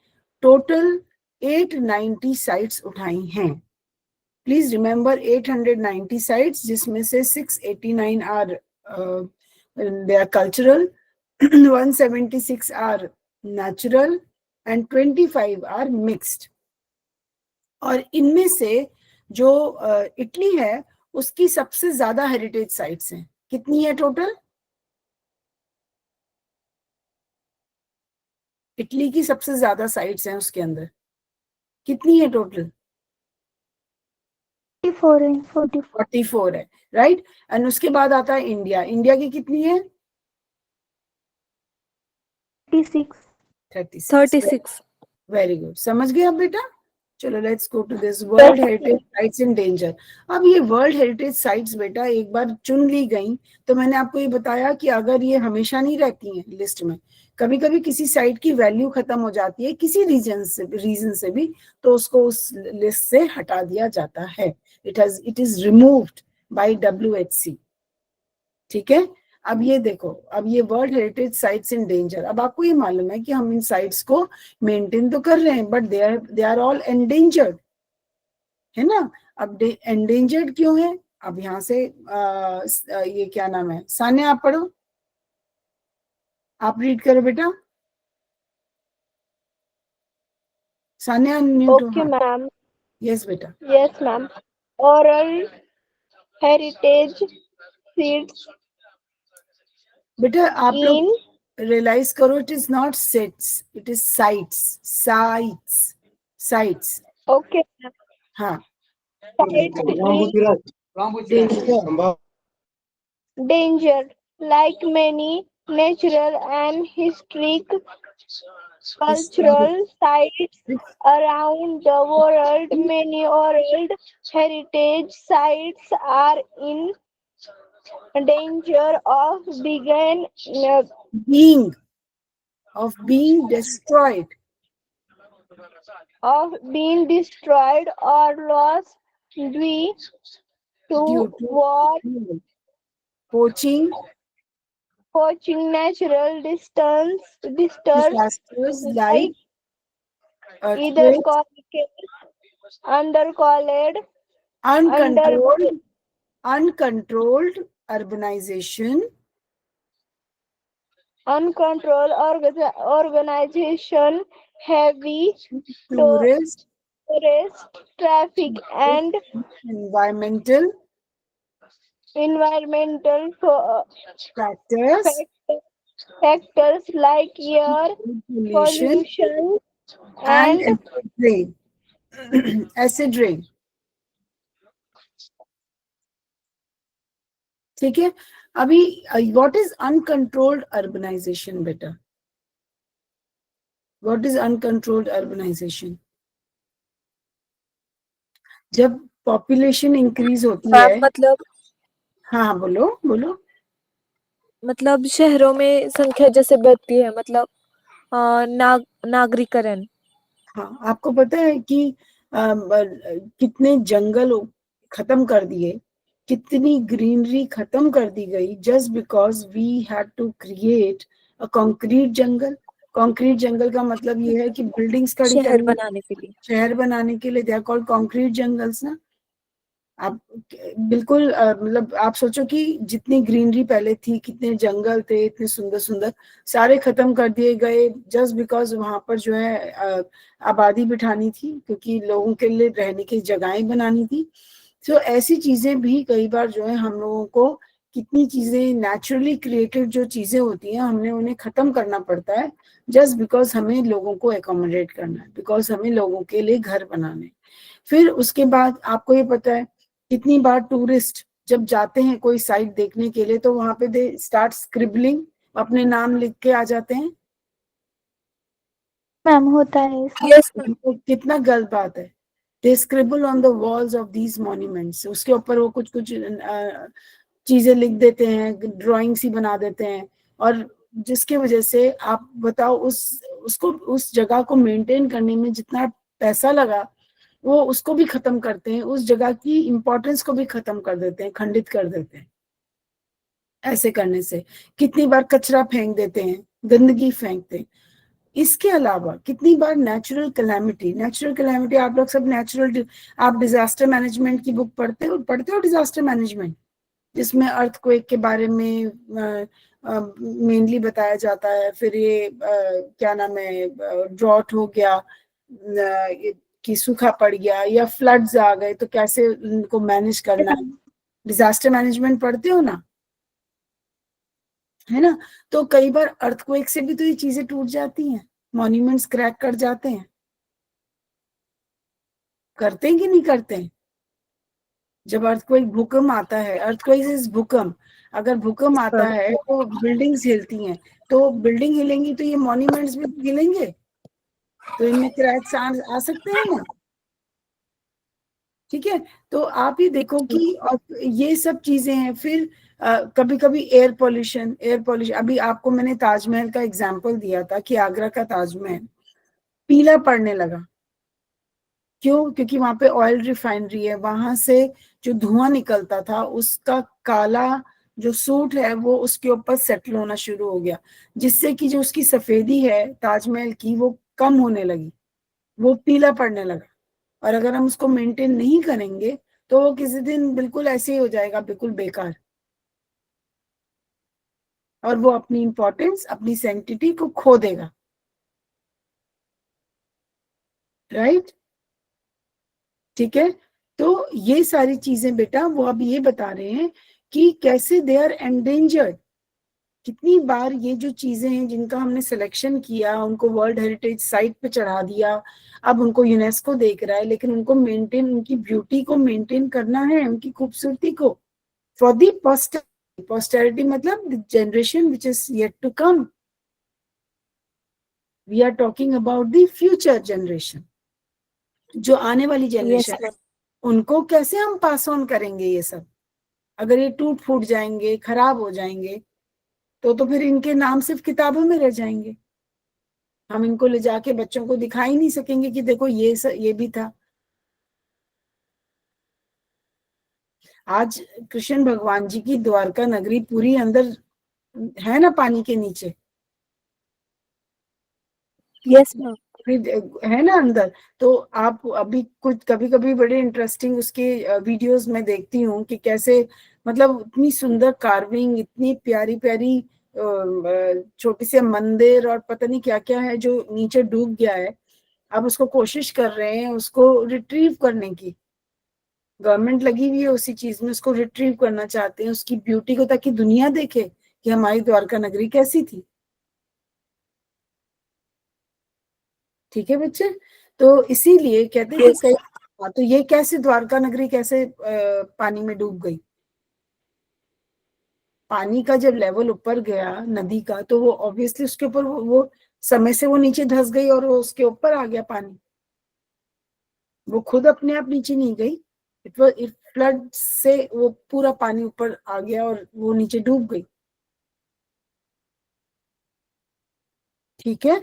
टोटल 890 साइट्स उठाई हैं। प्लीज रिमेंबर 890 साइट्स, जिसमें से 689 are they are cultural, 176 are natural and 25 are mixed. और इनमें से जो इटली है उसकी सबसे ज्यादा हेरिटेज साइट्स हैं। कितनी है टोटल? इटली की सबसे ज्यादा साइट्स हैं उसके अंदर, कितनी है टोटल? 44 है, राइट। एंड उसके बाद आता है इंडिया। इंडिया की कितनी है? 36। वेरी गुड, समझ गए अब बेटा। चलो let's go to this world heritage sites in danger. अब ये वर्ल्ड हेरिटेज साइट्स बेटा एक बार चुन ली गई तो मैंने आपको ये बताया कि अगर ये हमेशा नहीं रहती हैं लिस्ट में, कभी कभी किसी साइट की वैल्यू खत्म हो जाती है किसी रीजन से भी, तो उसको उस लिस्ट से हटा दिया जाता है। It is removed by WHC। ठीक है, अब ये देखो, अब ये world heritage sites in danger. अब आपको ये मालूम है कि हम इन साइट्स को मेंटेन तो कर रहे हैं but they are all endangered, है ना। अब एंडेंजर्ड क्यों है? अब यहाँ से ये क्या नाम है, सान्या आप पढ़ो, आप रीड करो बेटा। सान्या अनम्यूट हो। Okay, ma'am. यस बेटा। Yes, ma'am. Oral heritage sites बेटा आप लोग in रियलाइज करो, it is not sits, it is sites, sites. okay हाँ, sites in danger. danger, like many natural and historic cultural sites around the world. Many oral heritage sites are in danger of being destroyed being destroyed or lost due due to to war, poaching, natural disasters disasters like either earthquakes, undercolled, uncontrolled urbanization, uncontrolled organization, heavy tourist traffic, and environmental factors like air pollution pollution and and acid rain. ठीक है, अभी what is uncontrolled urbanization बेटा? What is uncontrolled urbanization? जब population increase होती है, मतलब हाँ बोलो बोलो। मतलब शहरों में संख्या जैसे बढ़ती है, मतलब नागरिकरण। हाँ, आपको पता है कि कितने जंगल खत्म कर दिए, कितनी ग्रीनरी खत्म कर दी गई, just because we had to create a concrete jungle. Concrete jungle का मतलब ये है कि बिल्डिंग्स खड़ी शहर करनी, बनाने के लिए। शहर बनाने के लिए, they are called concrete jungles ना। आप बिल्कुल मतलब आप सोचो कि जितनी ग्रीनरी पहले थी, कितने जंगल थे, इतने सुंदर सुंदर, सारे खत्म कर दिए गए जस्ट बिकॉज वहां पर जो है आबादी बिठानी थी, क्योंकि लोगों के लिए रहने की जगहें बनानी थी। तो ऐसी चीजें भी कई बार जो है हम लोगों को, कितनी चीजें नेचुरली क्रिएटेड जो चीजें होती हैं, हमने उन्हें खत्म करना पड़ता है जस्ट बिकॉज हमें लोगों को एकोमोडेट करना है, बिकॉज हमें लोगों के लिए घर बनाने। फिर उसके बाद आपको ये पता है कितनी बार टूरिस्ट जब जाते हैं कोई साइट देखने के लिए तो वहां पे दे स्टार्ट स्क्रिबलिंग, अपने नाम लिख के आ जाते हैं। मैम होता है यस कितना गलत बात है। They scribble on the walls of these monuments, उसके ऊपर वो कुछ चीजें लिख देते हैं, ड्राइंग सी बना देते हैं, और जिसकी वजह से आप बताओ उस जगह को मेंटेन करने में जितना पैसा लगा वो उसको भी खत्म करते हैं, उस जगह की इम्पोर्टेंस को भी खत्म कर देते हैं, खंडित कर देते हैं। ऐसे करने से कितनी बार कचरा फेंक देते हैं, गंदगी फेंकते हैं। इसके अलावा कितनी बार नेचुरल कैलामिटी आप लोग सब आप डिजास्टर मैनेजमेंट की बुक पढ़ते हो डिजास्टर मैनेजमेंट, जिसमें अर्थक्वेक के बारे में मेनली बताया जाता है। फिर ये क्या नाम है, ड्रॉट हो गया, कि सूखा पड़ गया या फ्लड्स आ गए तो कैसे उनको मैनेज करना है। डिजास्टर मैनेजमेंट पढ़ते हो ना, है ना? तो कई बार अर्थक्वेक से भी तो ये चीजें टूट जाती हैं, मॉन्यूमेंट्स क्रैक कर जाते हैं। करते हैं कि नहीं करते हैं? जब अर्थक्वेक भूकंप आता है, अर्थक्वेक इज भूकंप, अगर भूकंप आता है तो बिल्डिंग्स हिलती हैं, तो बिल्डिंग हिलेंगी तो ये मॉन्यूमेंट्स भी हिलेंगे, तो इनमें क्रैक्स आ सकते हैं ना। ठीक है, तो आप ये देखो कि ये सब चीजें हैं। फिर कभी कभी एयर पोल्यूशन अभी आपको मैंने ताजमहल का एग्जांपल दिया था कि आगरा का ताजमहल पीला पड़ने लगा। क्यों? क्योंकि वहां पे ऑयल रिफाइनरी है, वहां से जो धुआं निकलता था उसका काला जो सूट है वो उसके ऊपर सेटल होना शुरू हो गया, जिससे कि जो उसकी सफेदी है ताजमहल की वो कम होने लगी, वो पीला पड़ने लगा। और अगर हम उसको मेंटेन नहीं करेंगे तो वो किसी दिन बिल्कुल ऐसे ही हो जाएगा, बिल्कुल बेकार, और वो अपनी इंपॉर्टेंस, अपनी सैंक्टिटी को खो देगा। राइट? ठीक है, तो ये सारी चीजें बेटा वो अब ये बता रहे हैं कि कैसे दे आर एंडेंजर्ड। कितनी बार ये जो चीजें हैं जिनका हमने सिलेक्शन किया, उनको वर्ल्ड हेरिटेज साइट पे चढ़ा दिया, अब उनको यूनेस्को देख रहा है, लेकिन उनको मेंटेन, उनकी ब्यूटी को मेंटेन करना है, उनकी खूबसूरती को, फॉर दी पोस्टेरिटी मतलब generation which is yet to come. We are talking about the future generation, जो आने वाली जनरेशन है, उनको कैसे हम पास ऑन करेंगे ये सब? अगर ये टूट फूट जाएंगे, खराब हो जाएंगे, तो फिर इनके नाम सिर्फ किताबों में रह जाएंगे। हम इनको ले जाके बच्चों को दिखा ही नहीं सकेंगे कि देखो ये भी था। आज कृष्ण भगवान जी की द्वारका नगरी पूरी अंदर है ना, पानी के नीचे। Yes ma'am. है ना अंदर। तो आप अभी कुछ कभी कभी बड़े इंटरेस्टिंग उसके वीडियोस में देखती हूँ कि कैसे मतलब इतनी सुंदर कार्विंग, इतनी प्यारी प्यारी छोटी सी मंदिर और पता नहीं क्या क्या है जो नीचे डूब गया है। अब उसको कोशिश कर रहे हैं उसको रिट्रीव करने की, गवर्नमेंट लगी हुई है उसी चीज में, उसको रिट्रीव करना चाहते हैं उसकी ब्यूटी को, ताकि दुनिया देखे कि हमारी द्वारका नगरी कैसी थी। ठीक है बच्चे, तो इसीलिए कहते हैं कि तो ये कैसे द्वारका नगरी कैसे पानी में डूब गई? पानी का जब लेवल ऊपर गया नदी का, तो वो ऑब्वियसली उसके ऊपर वो समय से वो नीचे धंस गई और वो उसके ऊपर आ गया पानी। वो खुद अपने आप नीचे नहीं गई, इट फ्लड से वो पूरा पानी ऊपर आ गया और वो नीचे डूब गई। ठीक है,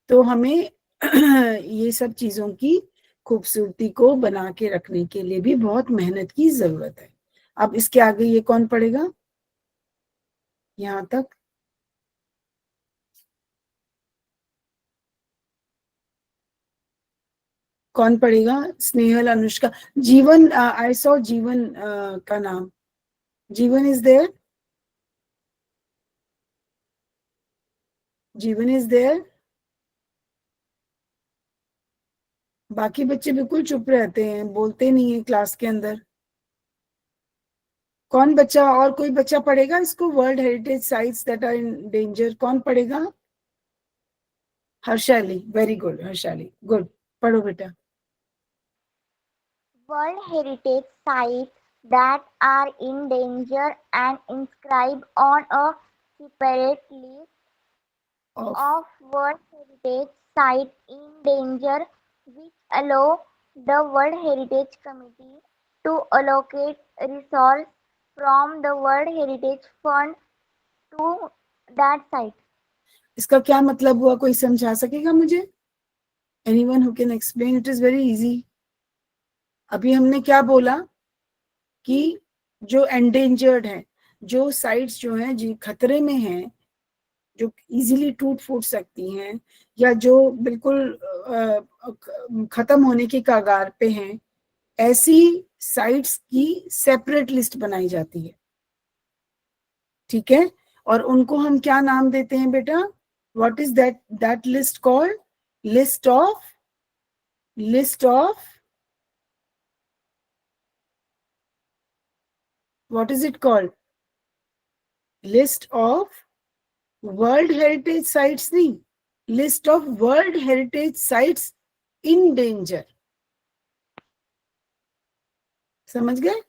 तो हमें ये सब चीजों की खूबसूरती को बना के रखने के लिए भी बहुत मेहनत की जरूरत है। अब इसके आगे ये कौन पढ़ेगा? यहाँ तक कौन पढ़ेगा? स्नेहल, अनुष्का, जीवन, आई सॉ जीवन का नाम, जीवन इज देयर, जीवन इज देयर। बाकी बच्चे बिल्कुल चुप रहते हैं, बोलते नहीं है क्लास के अंदर। कौन बच्चा, और कोई बच्चा पढ़ेगा इसको? World heritage sites that are in danger, कौन पढ़ेगा? Harshali, very good Harshali, good, पढ़ो बेटा। World Heritage Sites that are in danger and inscribed on a separate list of World Heritage Sites in danger, which allow the World Heritage Committee to allocate resources from the World Heritage Fund to that site. इसका क्या मतलब हुआ, कोई समझा सकेगा मुझे? Anyone who can explain? It is very easy. अभी हमने क्या बोला कि जो एंडेंजर्ड है, जो साइट्स जो हैं जी खतरे में हैं, जो इजीली टूट फूट सकती हैं या जो बिल्कुल खत्म होने की कगार पे हैं, ऐसी साइट्स की सेपरेट लिस्ट बनाई जाती है. ठीक है, और उनको हम क्या नाम देते हैं बेटा? What is that list called? List of what is it called? List of World Heritage Sites नहीं, List of World Heritage Sites in Danger. समझ गए?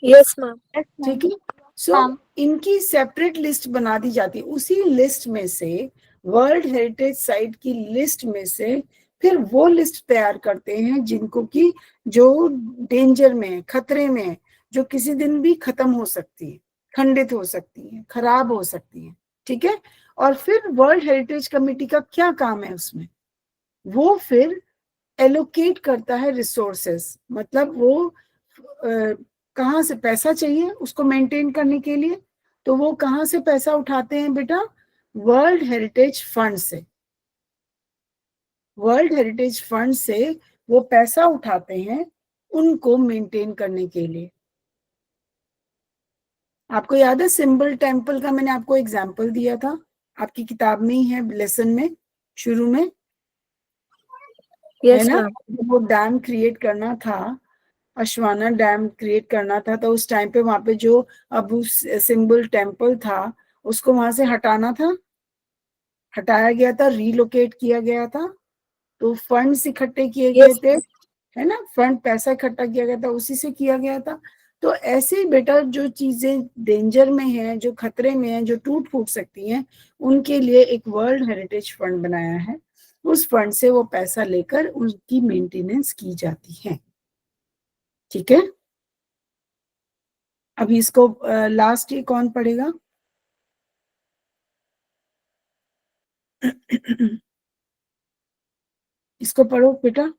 Yes, ma'am. Yes, ma'am. ठीक है. सो इनकी सेपरेट लिस्ट बना दी जाती है. उसी लिस्ट में से, वर्ल्ड हेरिटेज साइट की लिस्ट में से फिर वो लिस्ट तैयार करते हैं जिनको की जो डेंजर में है, खतरे में है, जो किसी दिन भी खत्म हो सकती है, खंडित हो सकती है, खराब हो सकती है. ठीक है. और फिर वर्ल्ड हेरिटेज कमेटी का क्या काम है उसमें? वो फिर एलोकेट करता है रिसोर्सेस. मतलब वो कहाँ से पैसा चाहिए उसको मेंटेन करने के लिए, तो वो कहाँ से पैसा उठाते हैं बेटा? वर्ल्ड हेरिटेज फंड से. वर्ल्ड हेरिटेज फंड से वो पैसा उठाते हैं उनको मेंटेन करने के लिए. आपको याद है सिंबल टेम्पल का मैंने आपको एग्जांपल दिया था, आपकी किताब में ही है, लेसन में शुरू में. Yes, है ना? ma'am. जब वो डैम क्रिएट करना था, अश्वाना डैम क्रिएट करना था, तो उस टाइम पे वहां पे जो अबू सिंबल टेम्पल था उसको वहां से हटाना था, हटाया गया था, रीलोकेट किया गया था. तो फंड्स इकट्ठे किए गए Yes, थे, है ना? फंड, पैसा इकट्ठा किया गया था, उसी से किया गया था. तो ऐसे ही बेटा जो चीजें डेंजर में हैं, जो खतरे में हैं, जो टूट फूट सकती हैं, उनके लिए एक वर्ल्ड हेरिटेज फंड बनाया है. उस फंड से वो पैसा लेकर उनकी मेंटेनेंस की जाती है. ठीक है. अभी इसको लास्ट ये कौन पढ़ेगा? इसको पढ़ो बेटा.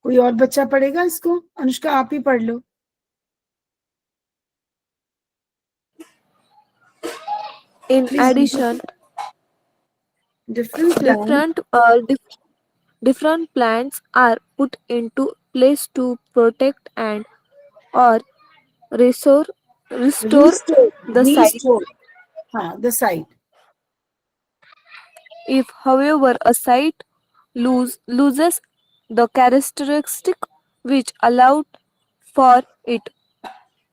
कोई और बच्चा पढ़ेगा इसको? अनुष्का आप ही पढ़ लो. in Please. addition, different plans. different plans are put into place to protect and or restore the site. The site. If, however, a site loses the characteristic which allowed for it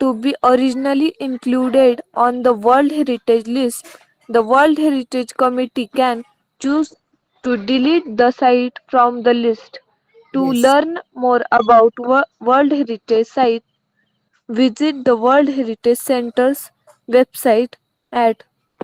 to be originally included on the World Heritage List, the World Heritage Committee can choose to delete the site from the list. To Yes. learn more about World Heritage Sites, visit the World Heritage Center's website at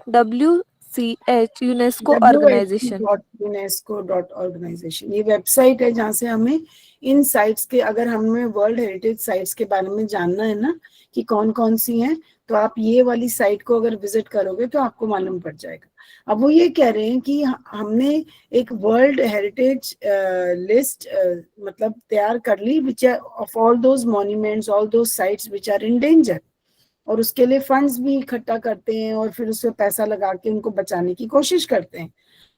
WCH UNESCO Organization. www.unesco.organization. ये website है जहाँ से हमें इन sites के, अगर हमें world heritage sites के बारे में जानना है ना कि कौन कौन सी हैं, तो आप ये वाली साइट को अगर विजिट करोगे तो आपको मालूम पड़ जाएगा. अब वो ये कह रहे हैं कि हमने एक वर्ल्ड हेरिटेज लिस्ट मतलब तैयार कर ली, which of all those monuments, all those sites which are in danger, और उसके लिए फंड्स भी इकट्ठा करते हैं और फिर उसमें पैसा लगा के उनको बचाने की कोशिश करते हैं.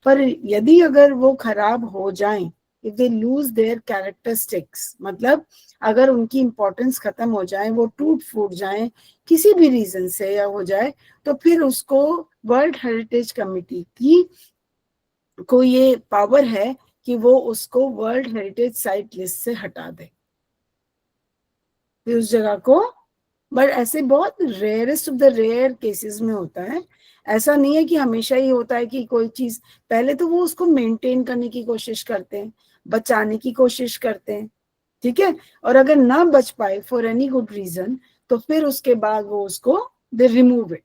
पर यदि अगर वो खराब हो जाएं, if they lose their characteristics, मतलब अगर उनकी इंपॉर्टेंस खत्म हो जाए, वो टूट फूट जाए किसी भी रीजन से या हो जाए, तो फिर उसको वर्ल्ड हेरिटेज कमेटी की को ये पावर है कि वो उसको वर्ल्ड हेरिटेज साइट लिस्ट से हटा दे, फिर उस जगह को. बट ऐसे बहुत rarest of the rare cases में होता है. ऐसा नहीं है कि हमेशा ही होता है कि कोई चीज, पहले तो वो उसको मेंटेन करने की कोशिश करते हैं, बचाने की कोशिश करते हैं. ठीक है. और अगर ना बच पाए फॉर एनी गुड रीजन, तो फिर उसके बाद वो उसको दे रिमूव इट.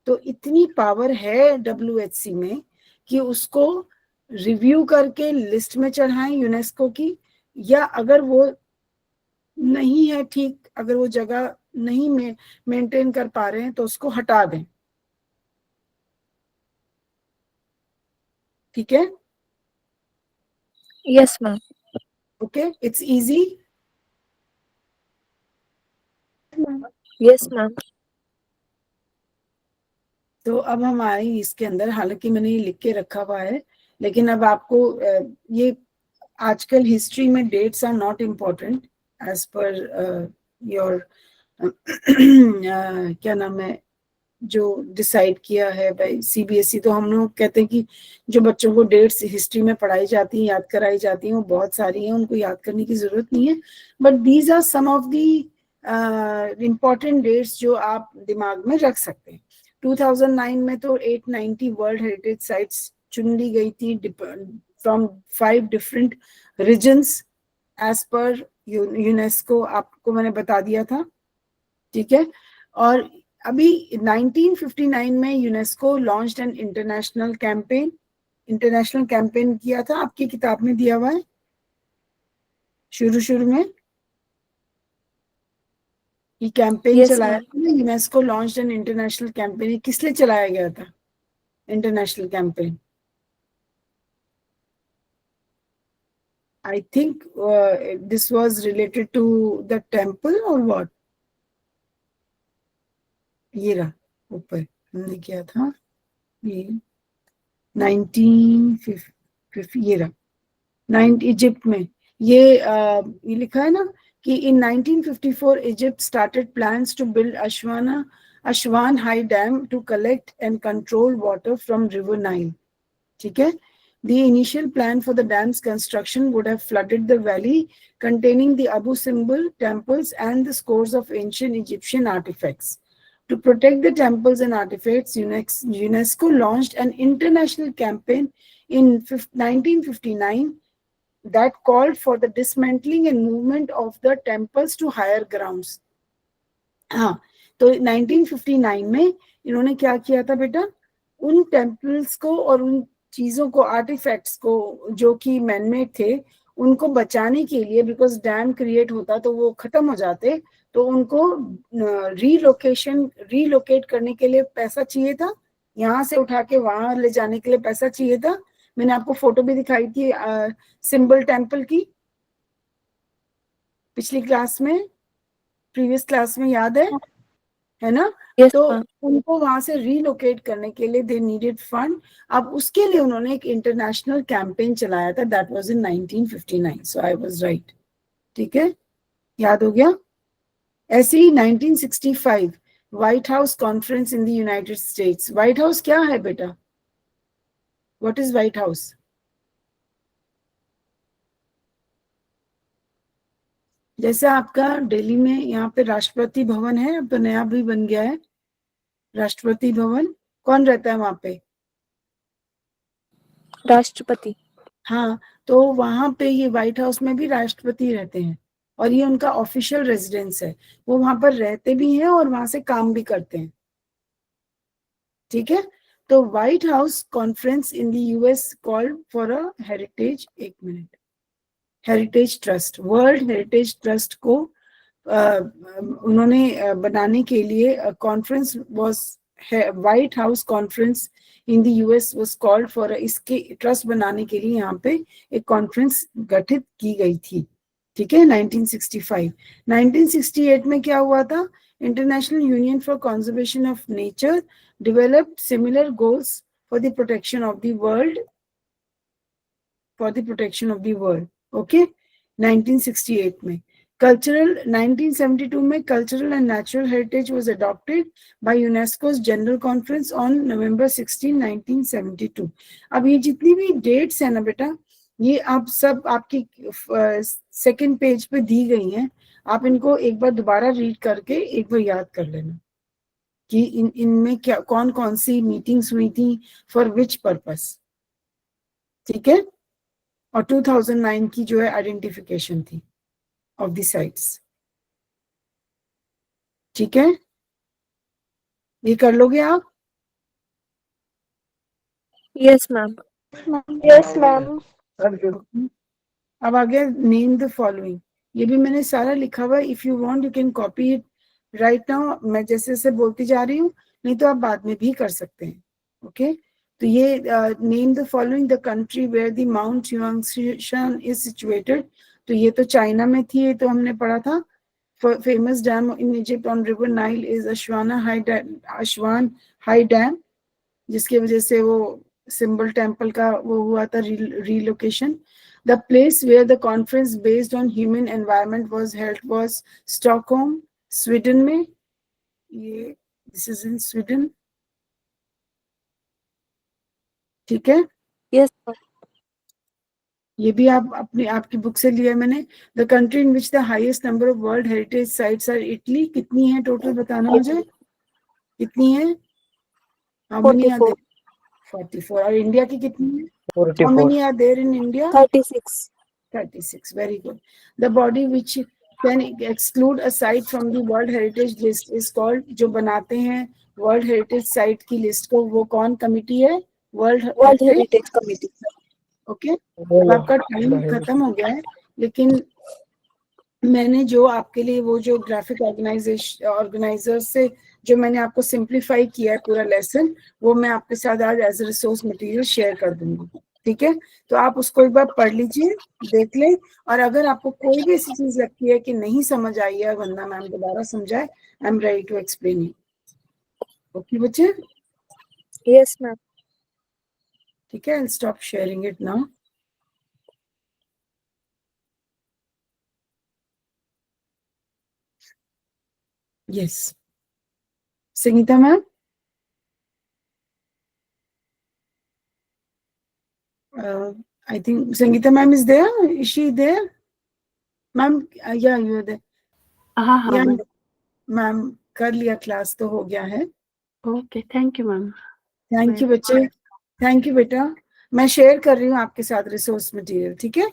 तो इतनी पावर है WHC में कि उसको रिव्यू करके लिस्ट में चढ़ाएं यूनेस्को की, या अगर वो नहीं है ठीक, अगर वो जगह नहीं मेंटेन कर पा रहे हैं तो उसको हटा दें। ठीक है, Yes, ma'am. Okay, it's easy. Yes, ma'am. तो अब हम आए इसके अंदर, हालांकि मैंने ये लिख के रखा हुआ है, लेकिन अब आपको ये आजकल हिस्ट्री में dates are not important as per your क्या नाम है, जो डिसाइड किया है भाई सीबीएसई। तो हम लोग कहते हैं कि जो बच्चों को डेट्स हिस्ट्री में पढ़ाई जाती हैं, याद कराई जाती हैं, वो बहुत सारी हैं, उनको याद करने की जरूरत नहीं है। But these are some of the important dates जो आप दिमाग में रख सकते हैं। 2009 में तो 890 वर्ल्ड हेरिटेज साइट्स चुन ली गई थी from 5 different regions as per UNESCO, आपको मैंने बता दिया था। ठीक है, और अभी 1959 में UNESCO launched an international campaign किया था, आपकी किताब में दिया हुआ है शुरू में ये कैंपेन Yes, चलाया ma'am. था ना, UNESCO launched an international campaign. ये किस लिए चलाया गया था international campaign? I think this was related to the temple और व्हाट। ये रहा ऊपर हमने किया था ये 1950, ये रहा 9 इजिप्ट में ये लिखा है ना कि in 1954 Egypt started plans to build Aswan high dam to collect and control water from river Nile. ठीक है, the initial plan for the dam's construction would have flooded the valley containing the Abu Simbel temples and the scores of ancient Egyptian artifacts. To protect the temples and artifacts, UNESCO launched an international campaign in 1959 that called for the dismantling and movement of the temples to higher grounds. हाँ, तो 1959 में इन्होंने क्या किया था बेटा, उन temples को और उन चीजों को, आर्टिफैक्ट्स को जो कि मैनमेड थे, उनको बचाने के लिए, बिकॉज डैम क्रिएट होता तो वो खत्म हो जाते, तो उनको रीलोकेट करने के लिए पैसा चाहिए था, यहाँ से उठा के वहां ले जाने के लिए पैसा चाहिए था। मैंने आपको फोटो भी दिखाई थी सिंबल टेम्पल की पिछली क्लास में, प्रीवियस क्लास में, याद है ना? Yes, तो ma'am. उनको वहां से रीलोकेट करने के लिए दे नीडेड फंड। अब उसके लिए उन्होंने एक इंटरनेशनल कैंपेन चलाया था, that was in 1959, so I was right. ठीक है, याद हो गया। ऐसे ही 1965 white House conference in the United states. White house क्या है बेटा? What is white house? जैसे आपका दिल्ली में यहाँ पे राष्ट्रपति भवन है, अब तो नया भी बन गया है राष्ट्रपति भवन। कौन रहता है वहां पे? Rashtrapati. हाँ, तो वहां पे ये व्हाइट हाउस में भी राष्ट्रपति रहते हैं और ये उनका ऑफिशियल रेजिडेंस है, वो वहां पर रहते भी हैं और वहां से काम भी करते हैं। ठीक है, तो White House conference in the US called for a heritage, एक मिनट, heritage trust, world heritage trust को उन्होंने बनाने के लिए conference was, White House conference in the US was called for, इसके ट्रस्ट बनाने के लिए यहाँ पे एक कॉन्फ्रेंस गठित की गई थी। ठीक है, 1965। 1968 में क्या हुआ था? International union for conservation of nature developed similar goals for the protection of the world, okay. 1968 में कल्चरल, 1972 में cultural and natural heritage was adopted by UNESCO's general conference on November 16, 1972। अब ये जितनी भी डेट्स है ना बेटा, ये आप सब आपकी सेकंड पेज पे दी गई हैं, आप इनको एक बार दोबारा रीड करके एक बार याद कर लेना कि इनमें क्या, कौन कौन सी मीटिंग्स हुई थी, फॉर विच पर्पस। ठीक है, और 2009 की जो है आइडेंटिफिकेशन थी ऑफ द साइट्स। ठीक है, ये कर लोगे आप? Yes, ma'am. Yes, ma'am. अब आ गया नेम द फॉलोइंग, ये भी मैंने सारा लिखा हुआ है, if you want you can copy it right now, मैं जैसे जैसे बोलती जा रही हूँ, नहीं तो आप बाद में भी कर सकते हैं, ओके। तो ये name the following the country where the mount Huangshan is situated, तो ये तो चाइना में थी, ये तो हमने पढ़ा था। Famous dam in Egypt on river Nile is Aswan high dam, जिसकी वजह से वो सिंबल टेम्पल का वो हुआ था relocation. The place where the conference based on human environment was held was Stockholm, Sweden में, ये this is in Sweden, ठीक है। Yes, ma'am. ये भी आप अपनी आपकी बुक से लिया है मैंने। The country in which the highest number of World Heritage sites are Italy, कितनी है टोटल बताना मुझे, कितनी है? How many are 44, there? 44। और इंडिया की कितनी है? How 44. many are there in India? 36. 36, very good. The body which can exclude a site from the World Heritage list is called, जो बनाते हैं World Heritage site की list को, वो कौन कमिटी है? World World Heritage Committee. Okay. अब आपका टाइम खत्म हो गया है, लेकिन मैंने जो आपके लिए वो जो ग्राफिक ऑर्गेनाइजर से जो मैंने आपको सिंप्लीफाई किया है पूरा लेसन, वो मैं आपके साथ आज as a resource material share कर दूंगी, ठीक है। तो आप उसको एक बार पढ़ लीजिए, देख लें, और अगर आपको कोई भी ऐसी चीज लगती है कि नहीं समझ आई है, वंदना मैम दोबारा समझाए, I am ready to explain you. Okay बच्चे, Yes, ma'am. ठीक है, I stop sharing it now. Yes, Sangeeta ma'am, I think Sangeeta ma'am is there. Is she there? Ma'am, yeah, you are there. हाँ हाँ Yeah, ma'am. Ma'am कर लिया, class तो हो गया है। Okay, thank you ma'am. Thank you बच्चे, thank you बेटा। मैं शेयर कर रही हूँ आपके साथ रिसोर्स मटेरियल, ठीक है।